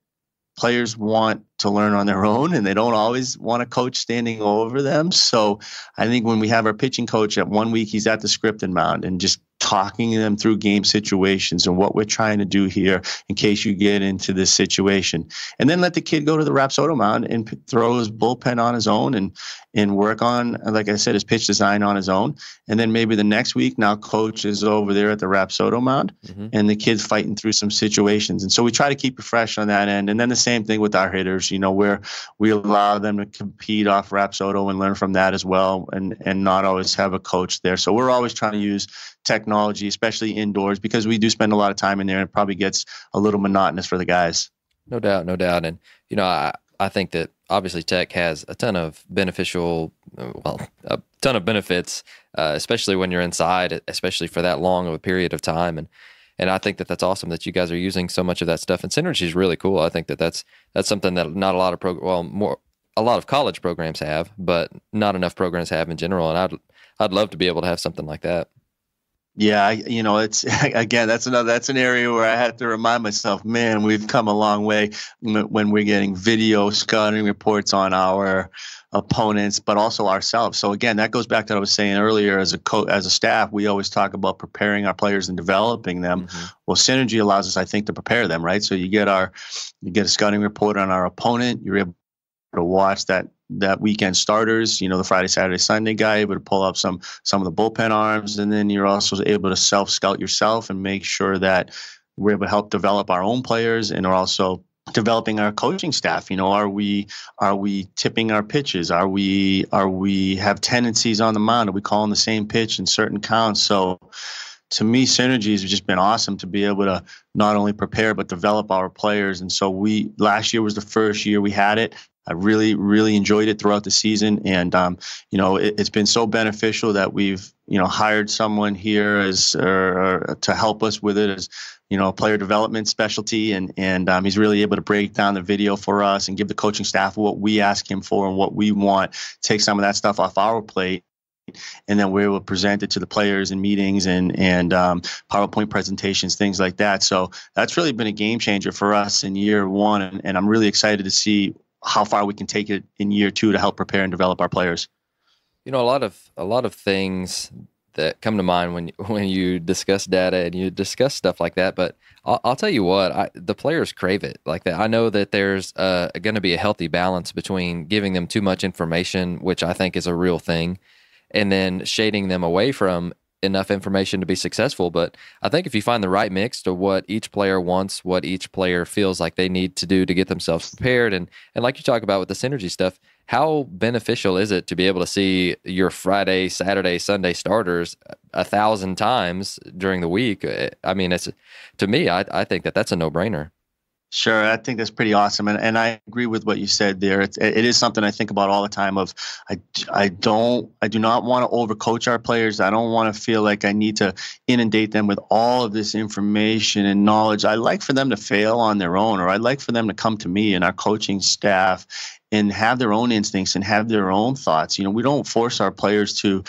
players want to learn on their own, and they don't always want a coach standing over them. So I think when we have our pitching coach at 1 week, he's at the scripted mound and just talking them through game situations and what we're trying to do here in case you get into this situation. And then let the kid go to the Rapsodo mound and throw his bullpen on his own and work on, like I said, his pitch design on his own. And then maybe the next week, now coach is over there at the Rapsodo mound and the kid's fighting through some situations. And so we try to keep it fresh on that end. And then the same thing with our hitters, where we allow them to compete off Rapsodo and learn from that as well, and not always have a coach there. So we're always trying to use technology, especially indoors, because we do spend a lot of time in there, and it probably gets a little monotonous for the guys. No doubt. And, I think that obviously tech has a ton of benefits, especially when you're inside, especially for that long of a period of time. And I think that that's awesome that you guys are using so much of that stuff. And Synergy is really cool. I think that that's something that not a lot of a lot of college programs have, but not enough programs have in general. And I'd love to be able to have something like that. Yeah, it's again, that's an area where I have to remind myself, man, we've come a long way when we're getting video scouting reports on our opponents, but also ourselves. So again, that goes back to what I was saying earlier. As a staff, we always talk about preparing our players and developing them. Well, Synergy allows us, I think, to prepare them, right? So you get a scouting report on our opponent. You're able to watch that weekend starters, the Friday, Saturday, Sunday guy, able to pull up some of the bullpen arms, and then you're also able to self-scout yourself and make sure that we're able to help develop our own players, and are also developing our coaching staff. Are we tipping our pitches? Are we have tendencies on the mound? Are we calling the same pitch in certain counts? So to me, Synergy has just been awesome to be able to not only prepare but develop our players. And so last year was the first year we had it. I really, really enjoyed it throughout the season. And, it's been so beneficial that we've, hired someone here to help us with it as, player development specialty. And he's really able to break down the video for us and give the coaching staff what we ask him for and what we want, take some of that stuff off our plate. And then we're able to present it to the players in meetings and PowerPoint presentations, things like that. So that's really been a game changer for us in year one. And I'm really excited to see how far we can take it in year two to help prepare and develop our players. A lot of things that come to mind when you discuss data and you discuss stuff like that. But I'll tell you what, the players crave it like that. I know that there's going to be a healthy balance between giving them too much information, which I think is a real thing, and then shading them away from enough information to be successful. But I think if you find the right mix to what each player wants, what each player feels like they need to do to get themselves prepared, and like you talk about with the Synergy stuff, how beneficial is it to be able to see your Friday, Saturday, Sunday starters 1,000 times during the week? I mean, to me, I think that's a no-brainer. Sure, I think that's pretty awesome, and I agree with what you said there. It is something I think about all the time. I do not want to overcoach our players. I don't want to feel like I need to inundate them with all of this information and knowledge. I like for them to fail on their own, or I'd like for them to come to me and our coaching staff have their own instincts and have their own thoughts. We don't force our players to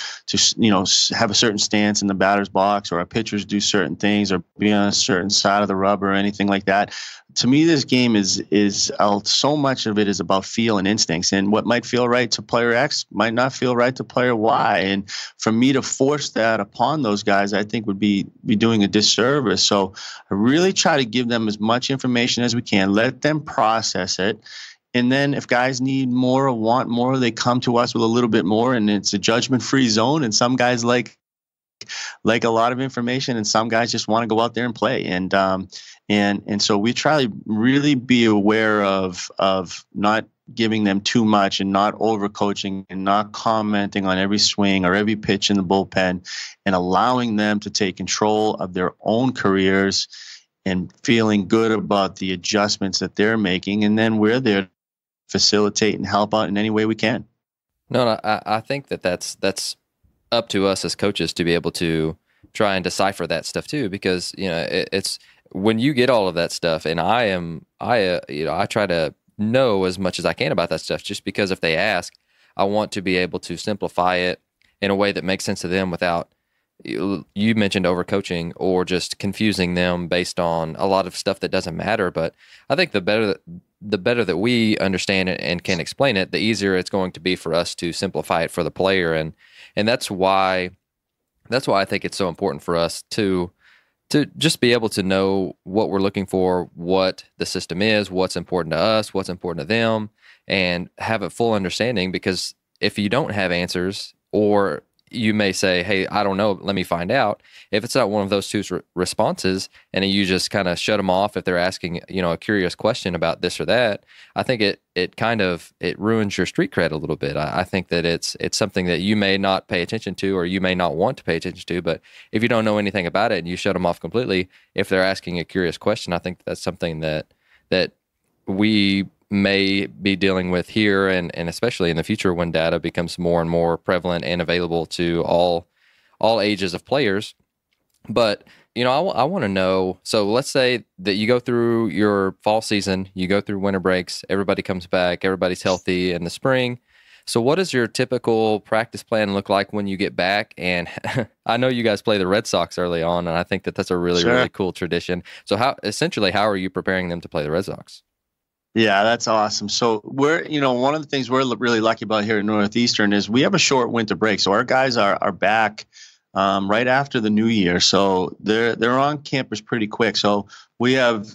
have a certain stance in the batter's box, or our pitchers do certain things or be on a certain side of the rubber or anything like that. To me, this game is so much of it is about feel and instincts, and what might feel right to player X might not feel right to player Y. And for me to force that upon those guys, I think would be doing a disservice. So I really try to give them as much information as we can, let them process it. And then if guys need more or want more, they come to us with a little bit more, and it's a judgment-free zone. And some guys like a lot of information, and some guys just want to go out there and play. And so we try to really be aware of not giving them too much and not overcoaching and not commenting on every swing or every pitch in the bullpen, and allowing them to take control of their own careers and feeling good about the adjustments that they're making. And then we're there to facilitate and help out in any way we can. No, I think that's up to us as coaches to be able to try and decipher that stuff too, because it's when you get all of that stuff, and I try to know as much as I can about that stuff, just because if they ask, I want to be able to simplify it in a way that makes sense to them without, you mentioned overcoaching or just confusing them based on a lot of stuff that doesn't matter. But I think the better that we understand it and can explain it, the easier it's going to be for us to simplify it for the player. And that's why I think it's so important for us to just be able to know what we're looking for, what the system is, what's important to us, what's important to them, and have a full understanding. Because if you don't have answers, or you may say, hey, I don't know, let me find out. If it's not one of those two responses, and you just kind of shut them off if they're asking, a curious question about this or that, I think it ruins your street cred a little bit. I think that it's something that you may not pay attention to, or you may not want to pay attention to. But if you don't know anything about it and you shut them off completely, if they're asking a curious question, I think that's something that we may be dealing with here, and especially in the future when data becomes more and more prevalent and available to all ages of players. But I want to know, so let's say that you go through your fall season, you go through winter breaks, everybody comes back, everybody's healthy in the spring. So what does your typical practice plan look like when you get back? And I know you guys play the Red Sox early on, and I think that's a really, really cool tradition. So how are you preparing them to play the Red Sox? Yeah, that's awesome. So we're, one of the things we're really lucky about here at Northeastern is we have a short winter break. So our guys are back right after the new year. So they're on campus pretty quick. So we have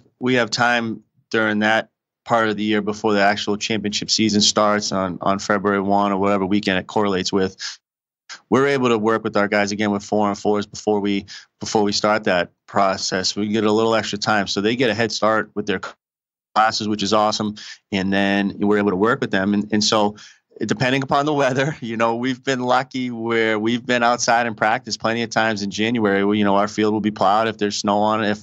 time during that part of the year before the actual championship season starts on February 1 or whatever weekend it correlates with. We're able to work with our guys again with 4-on-4s before we start that process. We get a little extra time, so they get a head start with their classes, which is awesome. And then we're able to work with them. And so depending upon the weather, we've been lucky where we've been outside in practice plenty of times in January where, our field will be plowed if there's snow on it.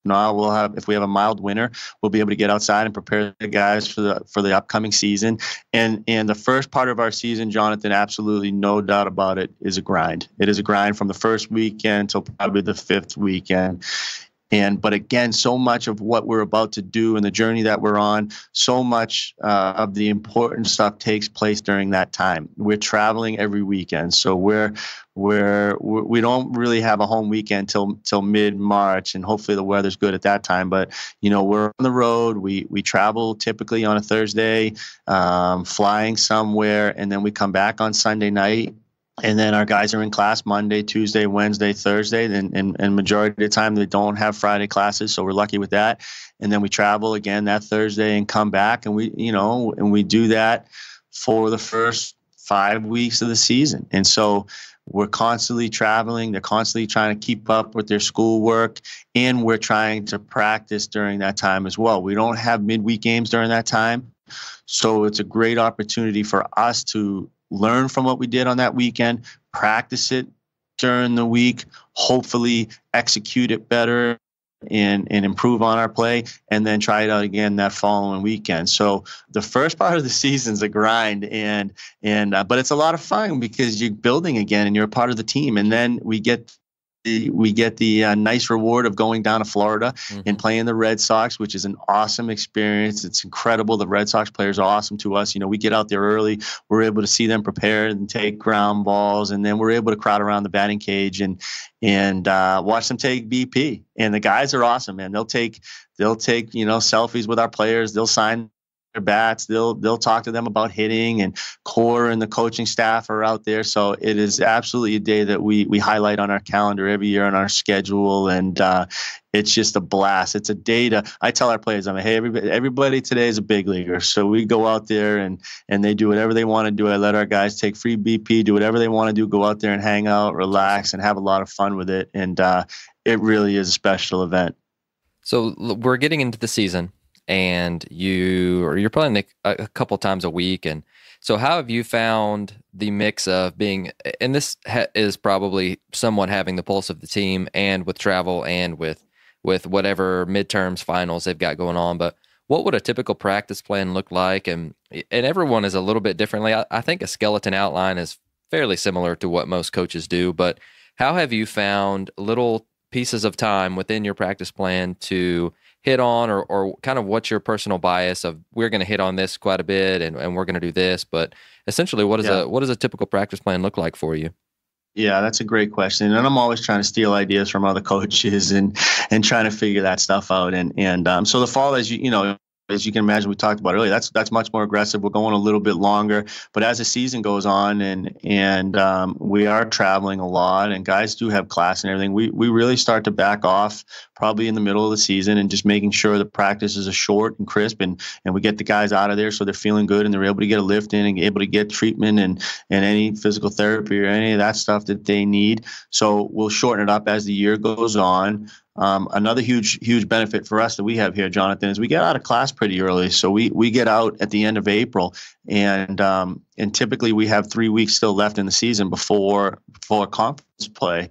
If we have a mild winter, we'll be able to get outside and prepare the guys for the upcoming season. And the first part of our season, Jonathan, absolutely no doubt about it, is a grind. It is a grind from the first weekend till probably the fifth weekend. But again, so much of what we're about to do and the journey that we're on, so much of the important stuff takes place during that time. We're traveling every weekend, so we don't really have a home weekend till mid-March, and hopefully the weather's good at that time. But we're on the road. We travel typically on a Thursday, flying somewhere, and then we come back on Sunday night. And then our guys are in class Monday, Tuesday, Wednesday, Thursday, and majority of the time they don't have Friday classes, so we're lucky with that. And then we travel again that Thursday and come back, and we do that for the first 5 weeks of the season. And so we're constantly traveling. They're constantly trying to keep up with their schoolwork, and we're trying to practice during that time as well. We don't have midweek games during that time, so it's a great opportunity for us to learn from what we did on that weekend, practice it during the week, hopefully execute it better and improve on our play, and then try it out again that following weekend. So the first part of the season's a grind, but it's a lot of fun because you're building again and you're a part of the team. And then we get we get the nice reward of going down to Florida and Mm-hmm. playing the Red Sox, which is an awesome experience. It's incredible. The Red Sox players are awesome to us. We get out there early. We're able to see them prepare and take ground balls, and then we're able to crowd around the batting cage and watch them take BP. And the guys are awesome, man. They'll take selfies with our players. They'll sign their bats. They'll talk to them about hitting, and core and the coaching staff are out there. So it is absolutely a day that we highlight on our calendar every year on our schedule, and it's just a blast. It's a day I tell our players, hey, everybody today is a big leaguer. So we go out there and they do whatever they want to do. I let our guys take free BP, do whatever they want to do, go out there and hang out, relax, and have a lot of fun with it. And it really is a special event. So we're getting into the season, and you're playing a couple times a week. And so how have you found the mix of being, and this is probably somewhat having the pulse of the team, and with travel and with whatever midterms, finals they've got going on, but what would a typical practice plan look like? And everyone is a little bit differently. I think a skeleton outline is fairly similar to what most coaches do, but how have you found little pieces of time within your practice plan to hit on, or kind of what's your personal bias of, we're going to hit on this quite a bit and we're going to do this, but essentially what does a typical practice plan look like for you? Yeah, that's a great question. And I'm always trying to steal ideas from other coaches and trying to figure that stuff out. And so the fall, as you can imagine, we talked about earlier, that's much more aggressive. We're going a little bit longer, but as the season goes on and we are traveling a lot, and guys do have class and everything, we really start to back off probably in the middle of the season, and just making sure the practices are short and crisp, and we get the guys out of there so they're feeling good and they're able to get a lift in and able to get treatment and any physical therapy or any of that stuff that they need. So we'll shorten it up as the year goes on. Another huge benefit for us that we have here, Jonathan, is we get out of class pretty early. So we get out at the end of April, and typically we have 3 weeks still left in the season before conference play.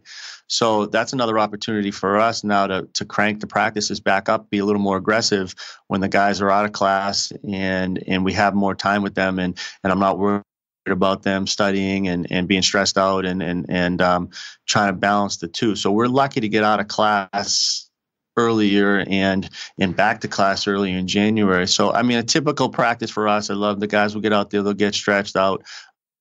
So that's another opportunity for us now to crank the practices back up, be a little more aggressive when the guys are out of class, and we have more time with them, and I'm not worried about them studying and being stressed out and trying to balance the two. So we're lucky to get out of class earlier and back to class earlier in January. So, I mean, a typical practice for us, I love the guys will get out there, they'll get stretched out.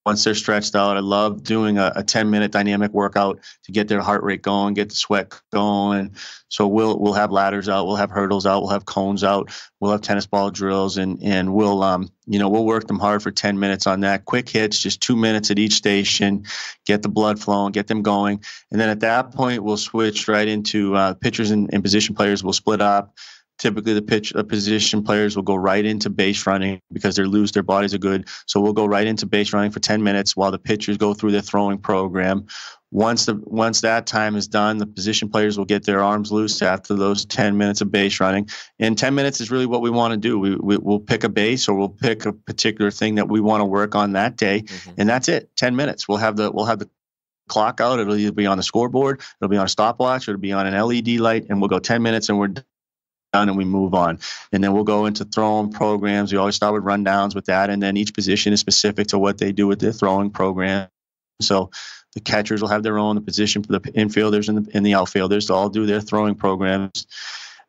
Once they're stretched out, I love doing a 10-minute dynamic workout to get their heart rate going, get the sweat going. So we'll have ladders out, we'll have hurdles out, we'll have cones out, we'll have tennis ball drills, and we'll work them hard for 10 minutes on that. Quick hits, just 2 minutes at each station, get the blood flowing, get them going. And then at that point, we'll switch right into pitchers and position players will split up. Typically, the position players will go right into base running because they're loose, their bodies are good. So we'll go right into base running for 10 minutes while the pitchers go through their throwing program. Once that time is done, the position players will get their arms loose after those 10 minutes of base running. And 10 minutes is really what we want to do. We'll pick a base, or we'll pick a particular thing that we want to work on that day, and that's it. 10 minutes. We'll have the clock out. It'll either be on the scoreboard, it'll be on a stopwatch, or it'll be on an LED light, and we'll go 10 minutes and we're done and we move on. And then we'll go into throwing programs. We always start with rundowns with that, and then each position is specific to what they do with their throwing program. So the catchers will have their own, the position for the infielders and the outfielders to all do their throwing programs.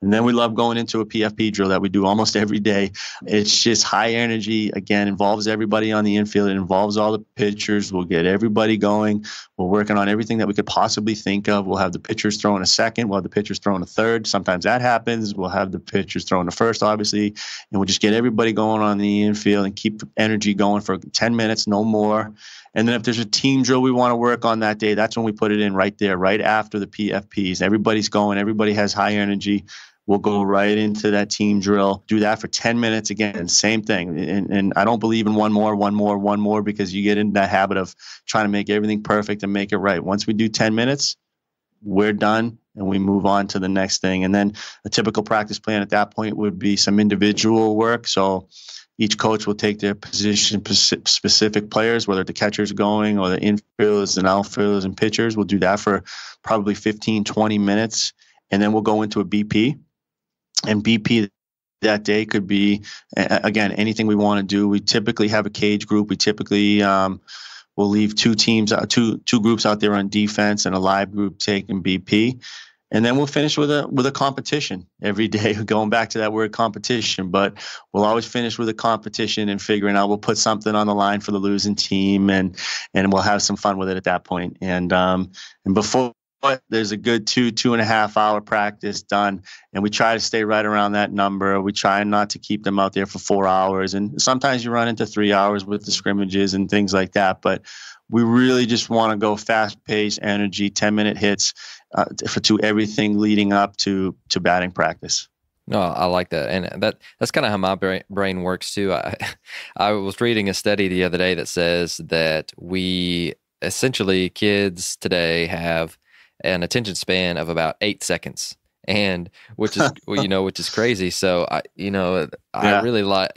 And then we love going into a PFP drill that we do almost every day. It's just high energy. Again, involves everybody on the infield. It involves all the pitchers. We'll get everybody going. We're working on everything that we could possibly think of. We'll have the pitchers throwing a second. We'll have the pitchers throwing a third. Sometimes that happens. We'll have the pitchers throwing a first, obviously. And we'll just get everybody going on the infield and keep the energy going for 10 minutes, no more. And then if there's a team drill we want to work on that day, that's when we put it in right there, right after the PFPs. Everybody's going. Everybody has high energy. We'll go right into that team drill, do that for 10 minutes again, same thing. And I don't believe in one more, because you get into that habit of trying to make everything perfect and make it right. Once we do 10 minutes, we're done and we move on to the next thing. And then a typical practice plan at that point would be some individual work. So each coach will take their position-specific players, whether the catcher's going or the infielders and outfielders and pitchers. We'll do that for probably 15, 20 minutes. And then we'll go into a BP. And BP that day could be, again, anything we want to do. We typically have a cage group. We typically will We'll leave two groups out there on defense and a live group taking BP. And then we'll finish with a competition every day, going back to that word competition. But we'll always finish with a competition and figuring out we'll put something on the line for the losing team, and we'll have some fun with it at that point. And before there's a good 2.5 hour practice done, and we try to stay right around that number. We try not to keep them out there for 4 hours, and sometimes you run into 3 hours with the scrimmages and things like that. But we really just want to go fast-paced, energy, 10-minute hits to everything leading up to batting practice. No, I like that, and that's kind of how my brain works too. I was reading a study the other day that says that kids today have an attention span of about 8 seconds, and which is crazy. So I really like,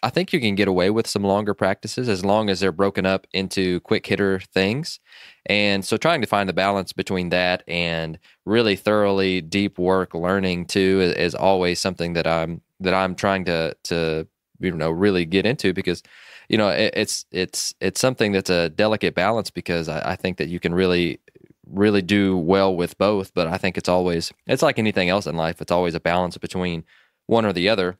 I think you can get away with some longer practices as long as they're broken up into quick hitter things. And so trying to find the balance between that and really thoroughly deep work learning too is always something that I'm trying to really get into, because it's something that's a delicate balance, because I think that you can really do well with both. But I think it's like anything else in life. It's always a balance between one or the other.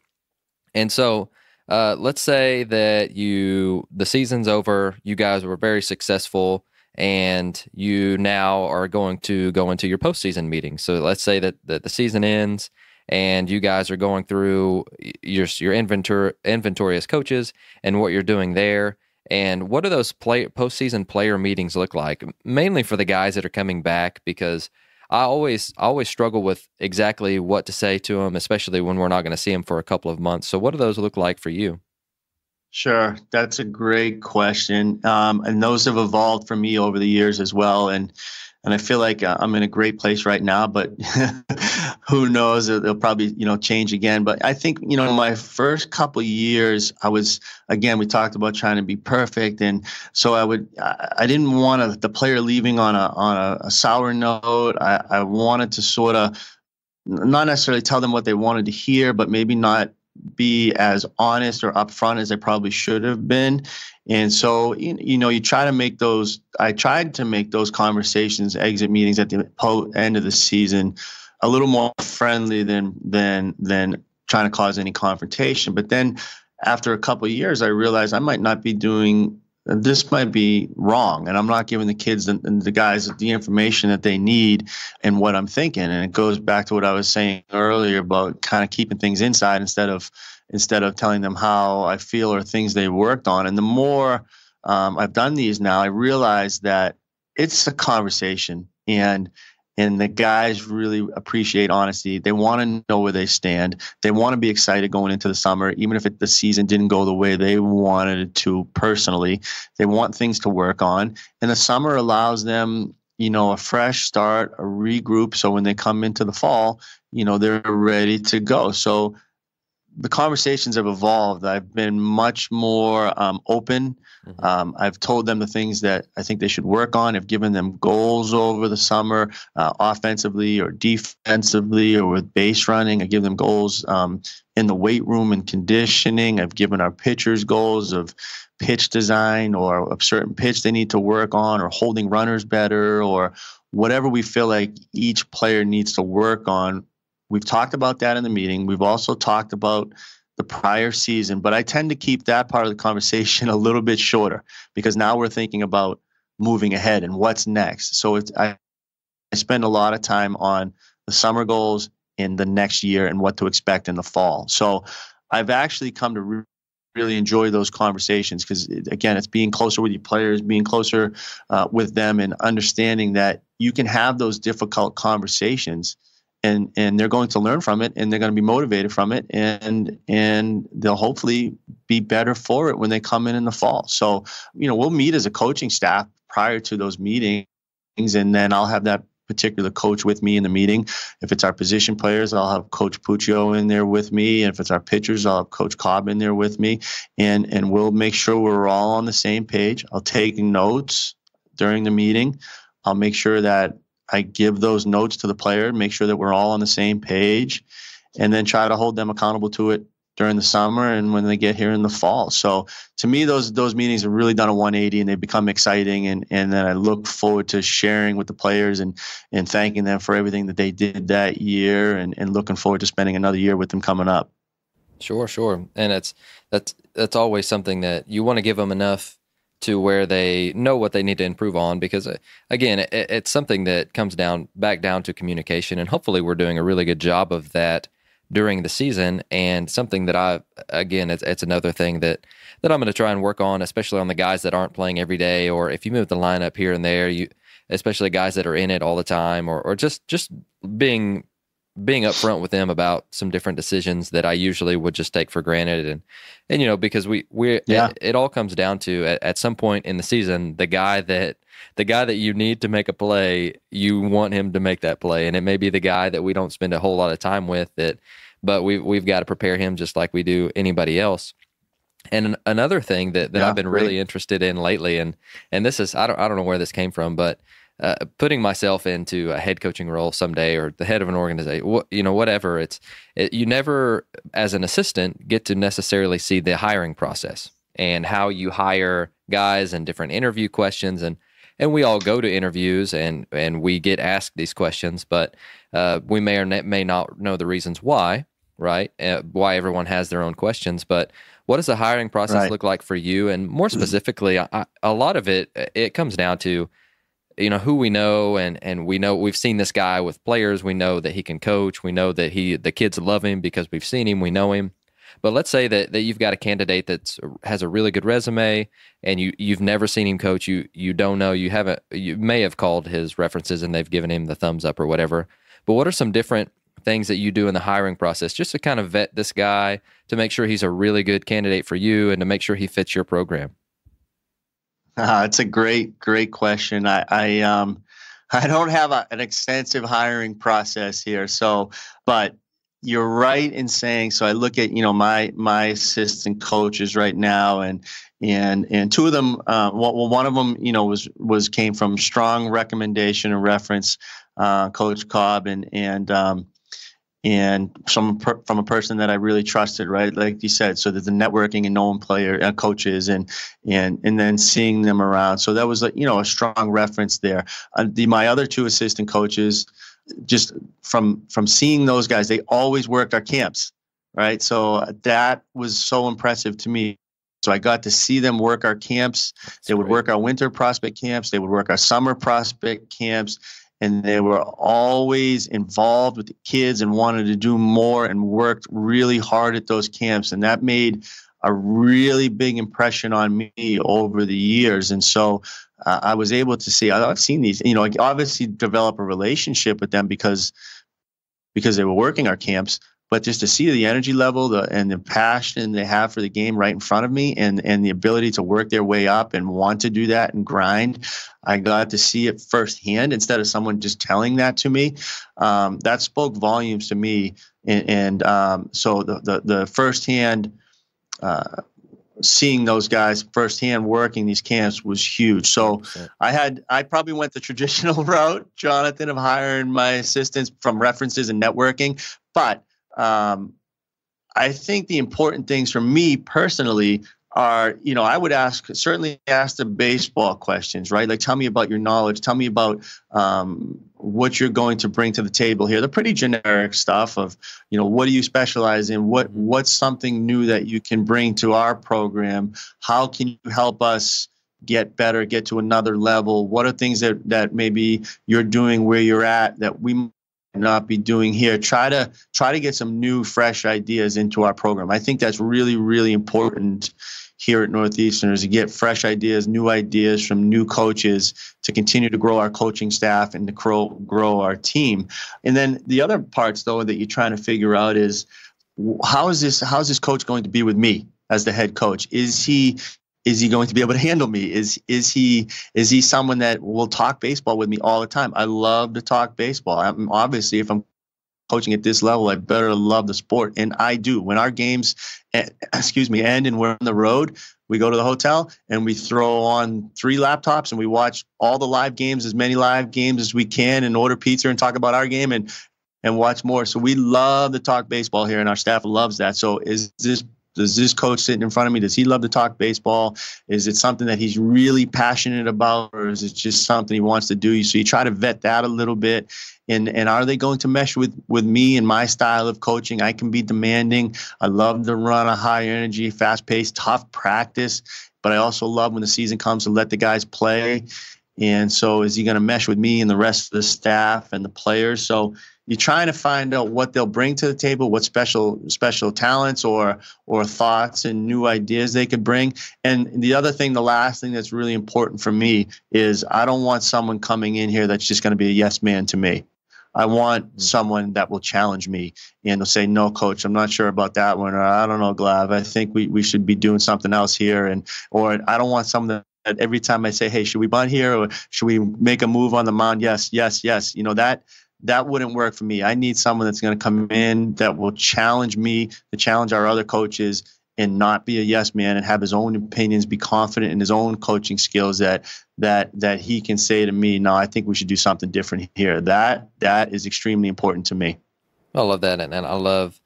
And so let's say that the season's over, you guys were very successful, and you now are going to go into your postseason meeting. So let's say that the season ends and you guys are going through your inventory as coaches and what you're doing there. And what do those postseason player meetings look like? Mainly for the guys that are coming back, because I always struggle with exactly what to say to them, especially when we're not going to see them for a couple of months. So what do those look like for you? Sure. That's a great question. And those have evolved for me over the years as well. And I feel like I'm in a great place right now, but who knows? They'll probably, change again. But I think, my first couple of years, we talked about trying to be perfect. And so I didn't want the player leaving on a sour note. I wanted to sort of not necessarily tell them what they wanted to hear, but maybe not be as honest or upfront as I probably should have been. And so, you try to make I tried to make those conversations, exit meetings at the end of the season, a little more friendly than trying to cause any confrontation. But then after a couple of years, I realized I might not be this might be wrong, and I'm not giving the kids and the guys the information that they need and what I'm thinking. And it goes back to what I was saying earlier about kind of keeping things inside instead of telling them how I feel or things they worked on. And the more I've done these now, I realize that it's a conversation, and the guys really appreciate honesty. They want to know where they stand. They want to be excited going into the summer, even if the season didn't go the way they wanted it to personally. They want things to work on. And the summer allows them, a fresh start, a regroup. So when they come into the fall, they're ready to go. So the conversations have evolved. I've been much more open. I've told them the things that I think they should work on. I've given them goals over the summer, offensively or defensively or with base running. I give them goals in the weight room and conditioning. I've given our pitchers goals of pitch design or a certain pitch they need to work on, or holding runners better, or whatever we feel like each player needs to work on. We've talked about that in the meeting. We've also talked about the prior season, but I tend to keep that part of the conversation a little bit shorter, because now we're thinking about moving ahead and what's next. So I spend a lot of time on the summer goals in the next year and what to expect in the fall. So I've actually come to really enjoy those conversations, because again, it's being closer with your players, being closer with them, and understanding that you can have those difficult conversations. And they're going to learn from it, and they're going to be motivated from it, and they'll hopefully be better for it when they come in the fall. So, we'll meet as a coaching staff prior to those meetings, and then I'll have that particular coach with me in the meeting. If it's our position players, I'll have Coach Puccio in there with me. And if it's our pitchers, I'll have Coach Cobb in there with me, and we'll make sure we're all on the same page. I'll take notes during the meeting. I'll make sure that I give those notes to the player, make sure that we're all on the same page, and then try to hold them accountable to it during the summer and when they get here in the fall. So to me, those meetings have really done a 180 and they become exciting. And then I look forward to sharing with the players and thanking them for everything that they did that year and looking forward to spending another year with them coming up. Sure. And that's always something that you want to give them enough to where they know what they need to improve on, because again, it's something that comes back down to communication, and hopefully we're doing a really good job of that during the season. And something that it's another thing that I'm going to try and work on, especially on the guys that aren't playing every day, or if you move the lineup here and there, especially guys that are in it all the time, or just being upfront with them about some different decisions that I usually would just take for granted. And because it all comes down to at some point in the season, the guy that you need to make a play, you want him to make that play. And it may be the guy that we don't spend a whole lot of time with, but we've got to prepare him just like we do anybody else. And another thing that I've been really interested in lately, and this is, I don't know where this came from, but putting myself into a head coaching role someday, or the head of an organization, whatever. You never, as an assistant, get to necessarily see the hiring process and how you hire guys and different interview questions. And we all go to interviews and we get asked these questions, but we may or may not know the reasons why, right? Why everyone has their own questions. But what does the hiring process look like for you? And more specifically, a lot of it comes down to, who we know, and we know we've seen this guy with players. We know that he can coach. We know that the kids love him because we've seen him. We know him. But let's say that you've got a candidate that has a really good resume, and you've never seen him coach. You don't know. You may have called his references and they've given him the thumbs up or whatever. But what are some different things that you do in the hiring process just to kind of vet this guy to make sure he's a really good candidate for you and to make sure he fits your program? It's a great question. I don't have an extensive hiring process here. But you're right in saying, so I look at, my assistant coaches right now, and two of them, one of them, came from strong recommendation and reference, Coach Cobb, and from a person that I really trusted, right? Like you said, so that the networking and knowing coaches and then seeing them around. So that was a strong reference there. My other two assistant coaches, just from seeing those guys, they always worked our camps, right? So that was so impressive to me. So I got to see them work our camps. They would work our winter prospect camps. They would work our summer prospect camps. And they were always involved with the kids and wanted to do more and worked really hard at those camps. And that made a really big impression on me over the years. And so I was able to see, I've seen these, obviously develop a relationship with them because they were working our camps, but just to see the energy level and the passion they have for the game right in front of me, and the ability to work their way up and want to do that and grind, I got to see it firsthand instead of someone just telling that to me. That spoke volumes to me. So the firsthand, seeing those guys firsthand working these camps was huge. So I probably went the traditional route, Jonathan, of hiring my assistants from references and networking, but I think the important things for me personally are, I would certainly ask the baseball questions, right? Like, tell me about your knowledge. Tell me about what you're going to bring to the table here. They're pretty generic stuff of, what do you specialize in? What's something new that you can bring to our program? How can you help us get better, get to another level? What are things that maybe you're doing where you're at that we not be doing here? Try to get some new, fresh ideas into our program. I think that's really, really important here at Northeastern, is to get fresh ideas, new ideas from new coaches to continue to grow our coaching staff and to grow our team. And then the other parts, though, that you're trying to figure out is, how is this coach going to be with me as the head coach? Is he going to be able to handle me? Is he someone that will talk baseball with me all the time? I love to talk baseball. Obviously, if I'm coaching at this level, I better love the sport, and I do. When our games, end and we're on the road, we go to the hotel and we throw on 3 laptops and we watch all the live games, as many live games as we can, and order pizza and talk about our game. And and watch more. So we love to talk baseball here, and our staff loves that. So does this coach sitting in front of me, does he love to talk baseball? Is it something that he's really passionate about, or is it just something he wants to do? So you try to vet that a little bit. And are they going to mesh with me and my style of coaching? I can be demanding. I love to run a high energy, fast paced, tough practice, but I also love when the season comes to let the guys play. And so is he going to mesh with me and the rest of the staff and the players? So you're trying to find out what they'll bring to the table, what special talents or thoughts and new ideas they could bring. And the other thing, the last thing that's really important for me is I don't want someone coming in here that's just going to be a yes man to me. I want someone that will challenge me and they'll say, no, coach, I'm not sure about that one. Or I don't know, Glav, I think we should be doing something else here. Or I don't want someone that every time I say, hey, should we bunt here or should we make a move on the mound? Yes, yes, yes. That wouldn't work for me. I need someone that's going to come in that will challenge me, to challenge our other coaches, and not be a yes man and have his own opinions, be confident in his own coaching skills that he can say to me, no, I think we should do something different here. That is extremely important to me. I love that. And I love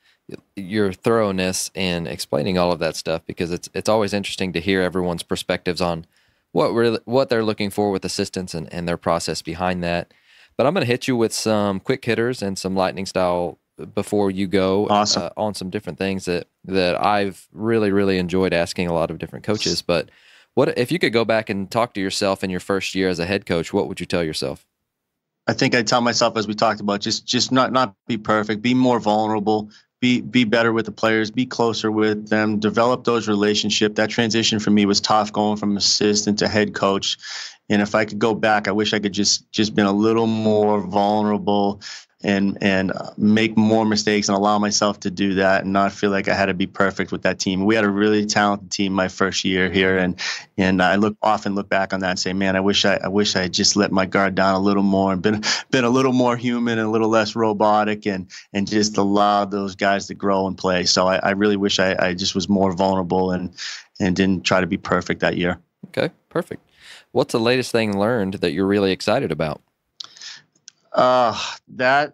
your thoroughness in explaining all of that stuff, because it's always interesting to hear everyone's perspectives on what they're looking for with assistants and their process behind that. But I'm going to hit you with some quick hitters and some lightning style before you go. Awesome. On some different things that I've really, really enjoyed asking a lot of different coaches. But what if you could go back and talk to yourself in your first year as a head coach, what would you tell yourself? I think I'd tell myself, as we talked about, just not be perfect, be more vulnerable, be better with the players, be closer with them, develop those relationships. That transition for me was tough, going from assistant to head coach. And if I could go back, I wish I could just been a little more vulnerable and make more mistakes and allow myself to do that and not feel like I had to be perfect with that team. We had a really talented team my first year here, and I often look back on that and say, man, I wish I had just let my guard down a little more and been a little more human and a little less robotic and just allowed those guys to grow and play. So I really wish I just was more vulnerable and didn't try to be perfect that year. Okay, perfect. What's the latest thing learned that you're really excited about? Not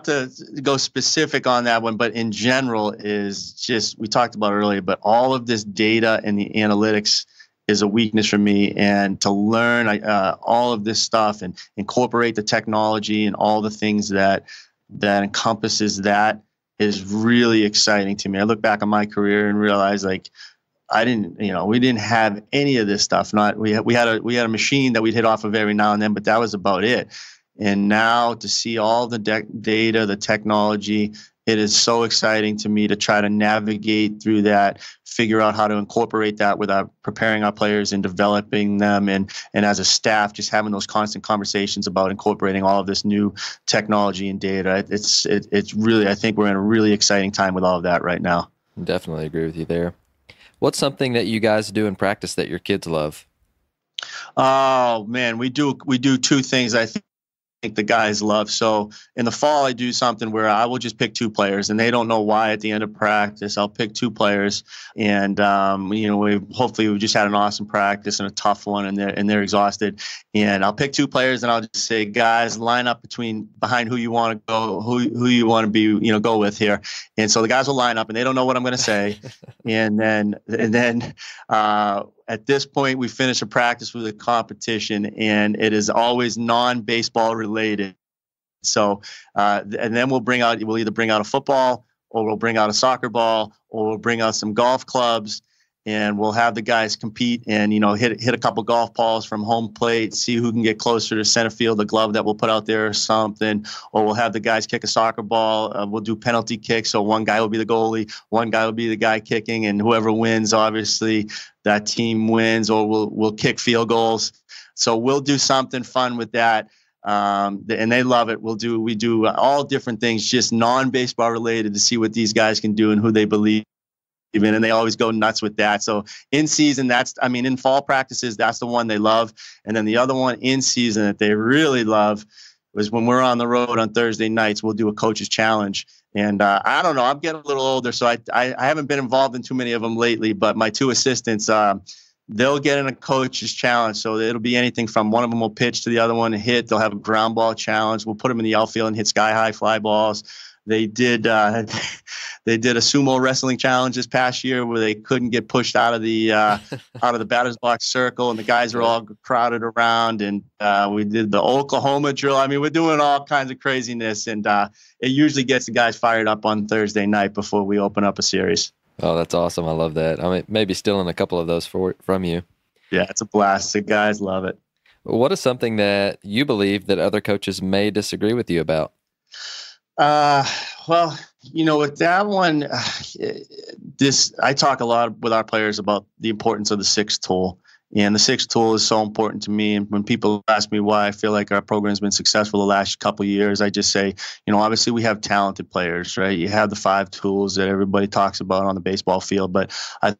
to go specific on that one, but in general is just, we talked about earlier, but all of this data and the analytics is a weakness for me, and to learn all of this stuff and incorporate the technology and all the things that encompasses that is really exciting to me. I look back on my career and realize, like, we didn't have any of this stuff. We had a machine that we'd hit off of every now and then, but that was about it. And now to see all the data, the technology, it is so exciting to me to try to navigate through that, figure out how to incorporate that without preparing our players and developing them. And as a staff, just having those constant conversations about incorporating all of this new technology and data. It's really, I think we're in a really exciting time with all of that right now. Definitely agree with you there. What's something that you guys do in practice that your kids love? Oh man, we do two things I think the guys love. So in the fall, I do something where I will just pick two players, and they don't know why. At the end of practice, I'll pick two players, and we've just had an awesome practice and a tough one, and they're exhausted. And I'll pick two players, and I'll just say, guys, line up behind who you want to go, who you want to be, go with here. And so the guys will line up, and they don't know what I'm going to say, and then at this point, we finish a practice with a competition, and it is always non-baseball related. So, and then we'll either bring out a football, or we'll bring out a soccer ball, or we'll bring out some golf clubs, and we'll have the guys compete and, hit a couple golf balls from home plate, see who can get closer to center field, the glove that we'll put out there or something. Or we'll have the guys kick a soccer ball. We'll do penalty kicks. So one guy will be the goalie, one guy will be the guy kicking, and whoever wins, obviously, that team wins. Or we'll kick field goals. So we'll do something fun with that. And they love it. We do all different things, just non-baseball related, to see what these guys can do and who they believe in, and they always go nuts with that. So in season, in fall practices, that's the one they love. And then the other one in season that they really love was when we're on the road on Thursday nights, we'll do a coach's challenge. And I don't know, I'm getting a little older, so I haven't been involved in too many of them lately, but my two assistants, they'll get in a coach's challenge. So it'll be anything from one of them will pitch to the other one and hit. They'll have a ground ball challenge. We'll put them in the outfield and hit sky high fly balls. They did a sumo wrestling challenge this past year where they couldn't get pushed out of the batter's box circle, and the guys were all crowded around. And we did the Oklahoma drill. I mean, we're doing all kinds of craziness, and it usually gets the guys fired up on Thursday night before we open up a series. Oh, that's awesome! I love that. I mean, maybe stealing a couple of those from you. Yeah, it's a blast. The guys love it. What is something that you believe that other coaches may disagree with you about? Well, with that one, I talk a lot with our players about the importance of the sixth tool. And the sixth tool is so important to me. And when people ask me why I feel like our program's been successful the last couple of years, I just say, obviously we have talented players, right? You have the 5 tools that everybody talks about on the baseball field. But I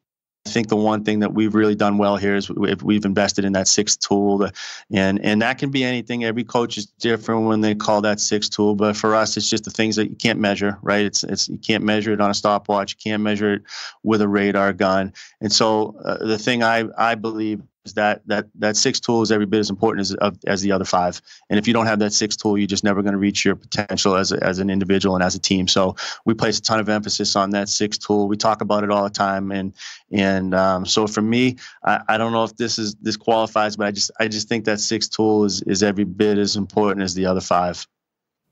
think the one thing that we've really done well here is we've invested in that sixth tool, and that can be anything. Every coach is different when they call that sixth tool, but for us, it's just the things that you can't measure, right? It's you can't measure it on a stopwatch, you can't measure it with a radar gun, and so the thing I believe is that sixth tool is every bit as important as the other 5. And if you don't have that sixth tool, you're just never going to reach your potential as an individual and as a team. So we place a ton of emphasis on that sixth tool. We talk about it all the time. And so for me, I don't know if this qualifies, but I just think that sixth tool is every bit as important as the other 5.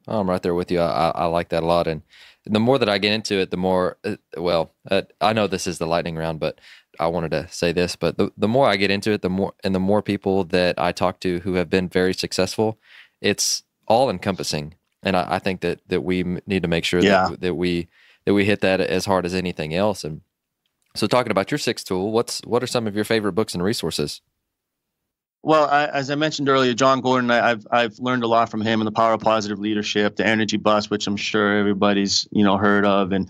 Oh, I'm right there with you. I like that a lot. And the more that I get into it, the more, I know this is the lightning round, but I wanted to say this, but the more I get into it, the more people that I talk to who have been very successful, it's all encompassing. And I think that we need to make sure that we hit that as hard as anything else. And so talking about your sixth tool, what are some of your favorite books and resources? Well, as I mentioned earlier, John Gordon, I've learned a lot from him in The Power of Positive Leadership, The Energy Bus, which I'm sure everybody's heard of, and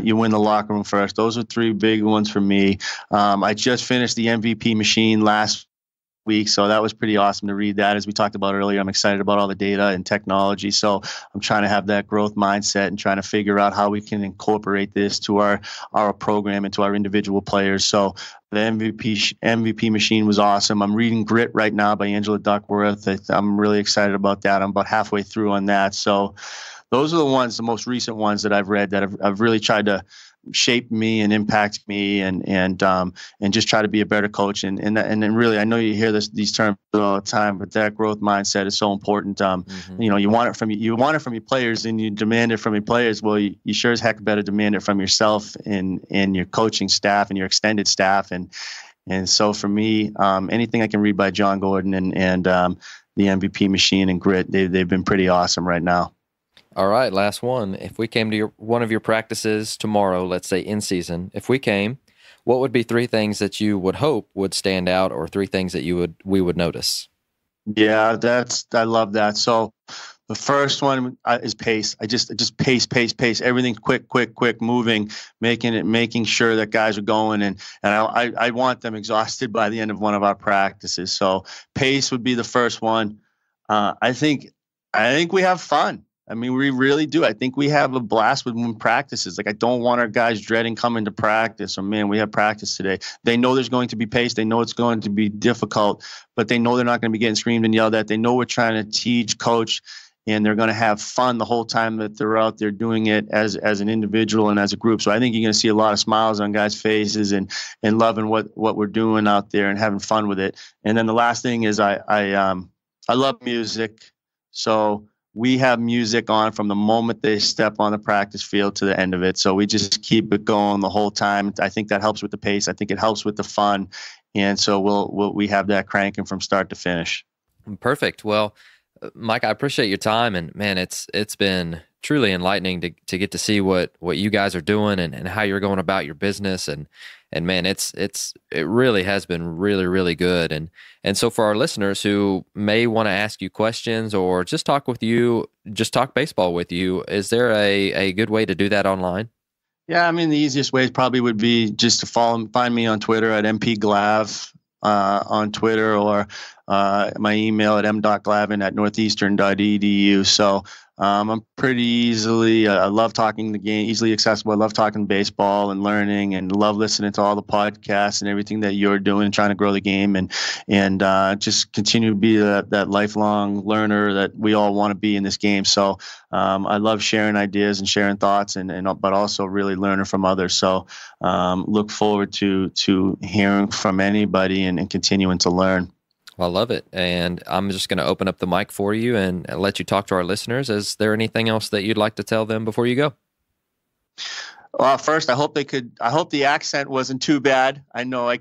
You Win the Locker Room First. Those are 3 big ones for me. I just finished The MVP Machine last week, so that was pretty awesome to read that. As we talked about earlier, I'm excited about all the data and technology, so I'm trying to have that growth mindset and trying to figure out how we can incorporate this to our program and to our individual players. So the MVP Machine was awesome. I'm reading Grit right now by Angela Duckworth. I'm really excited about that. I'm about halfway through on that. So those are the most recent ones that I've read that I've really tried to shape me and impact me and just try to be a better coach. And then really, I know you hear these terms all the time, but that growth mindset is so important. You want it from your players, and you demand it from your players. Well, you sure as heck better demand it from yourself and your coaching staff and your extended staff. And so for me, anything I can read by John Gordon and the MVP Machine and Grit, they've been pretty awesome right now. All right, last one. If we came to one of your practices tomorrow, let's say in season, if we came, what would be 3 things that you would hope would stand out, or 3 things that we would notice? Yeah, I love that. So the first one is pace. I just pace. Everything's quick moving, making sure that guys are going, and I want them exhausted by the end of one of our practices. So pace would be the first one. I think we have fun. I mean, we really do. I think we have a blast when practices. Like, I don't want our guys dreading coming to practice. Or, man, we have practice today. They know there's going to be pace. They know it's going to be difficult, but they know they're not going to be getting screamed and yelled at. They know we're trying to teach, coach, and they're going to have fun the whole time that they're out there doing it as an individual and as a group. So I think you're going to see a lot of smiles on guys' faces and loving what we're doing out there and having fun with it. And then the last thing is I love music. So we have music on from the moment they step on the practice field to the end of it. So we just keep it going the whole time. I think that helps with the pace. I think it helps with the fun. And so we have that cranking from start to finish. Perfect. Well, Mike, I appreciate your time, and man, it's been truly enlightening to get to see what you guys are doing and how you're going about your business. And man, it really has been really, really good. And so for our listeners who may want to ask you questions or just talk baseball with you, is there a good way to do that online? Yeah, I mean, the easiest way probably would be just to find me on Twitter at mpglav on Twitter, or my email at m.glavine@northeastern.edu. So I'm pretty easily, I love talking the game, easily accessible. I love talking baseball and learning, and love listening to all the podcasts and everything that you're doing, trying to grow the game and just continue to be that lifelong learner that we all want to be in this game. So I love sharing ideas and sharing thoughts, but also really learning from others. So look forward to hearing from anybody and continuing to learn. Well, I love it. And I'm just going to open up the mic for you and let you talk to our listeners. Is there anything else that you'd like to tell them before you go? Well, first, I hope the accent wasn't too bad. I know I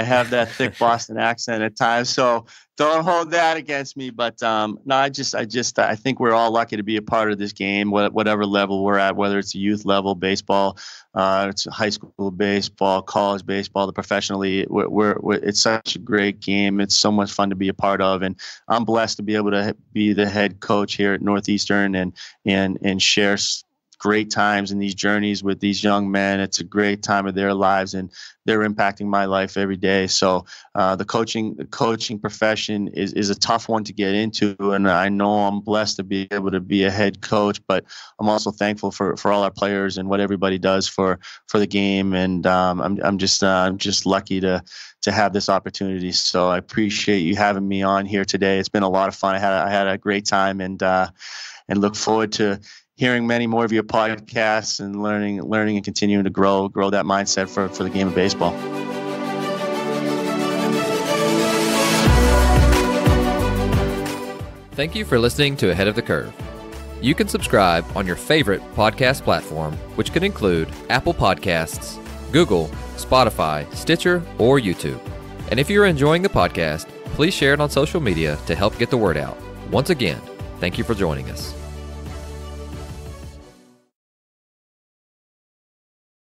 have that thick Boston accent at times, so don't hold that against me. But no, I think we're all lucky to be a part of this game, whatever level we're at, whether it's a youth level baseball, it's high school baseball, college baseball, the professional league. It's such a great game. It's so much fun to be a part of, and I'm blessed to be able to be the head coach here at Northeastern and share great times in these journeys with these young men. It's a great time of their lives, and they're impacting my life every day. So the coaching profession is a tough one to get into, and I know I'm blessed to be able to be a head coach, but I'm also thankful for all our players and what everybody does for the game. And I'm just lucky to have this opportunity. So I appreciate you having me on here today. It's been a lot of fun. I had a great time, and look forward to hearing many more of your podcasts and learning and continuing to grow that mindset for the game of baseball. Thank you for listening to Ahead of the Curve. You can subscribe on your favorite podcast platform, which can include Apple Podcasts, Google, Spotify, Stitcher, or YouTube. And if you're enjoying the podcast, please share it on social media to help get the word out. Once again, thank you for joining us.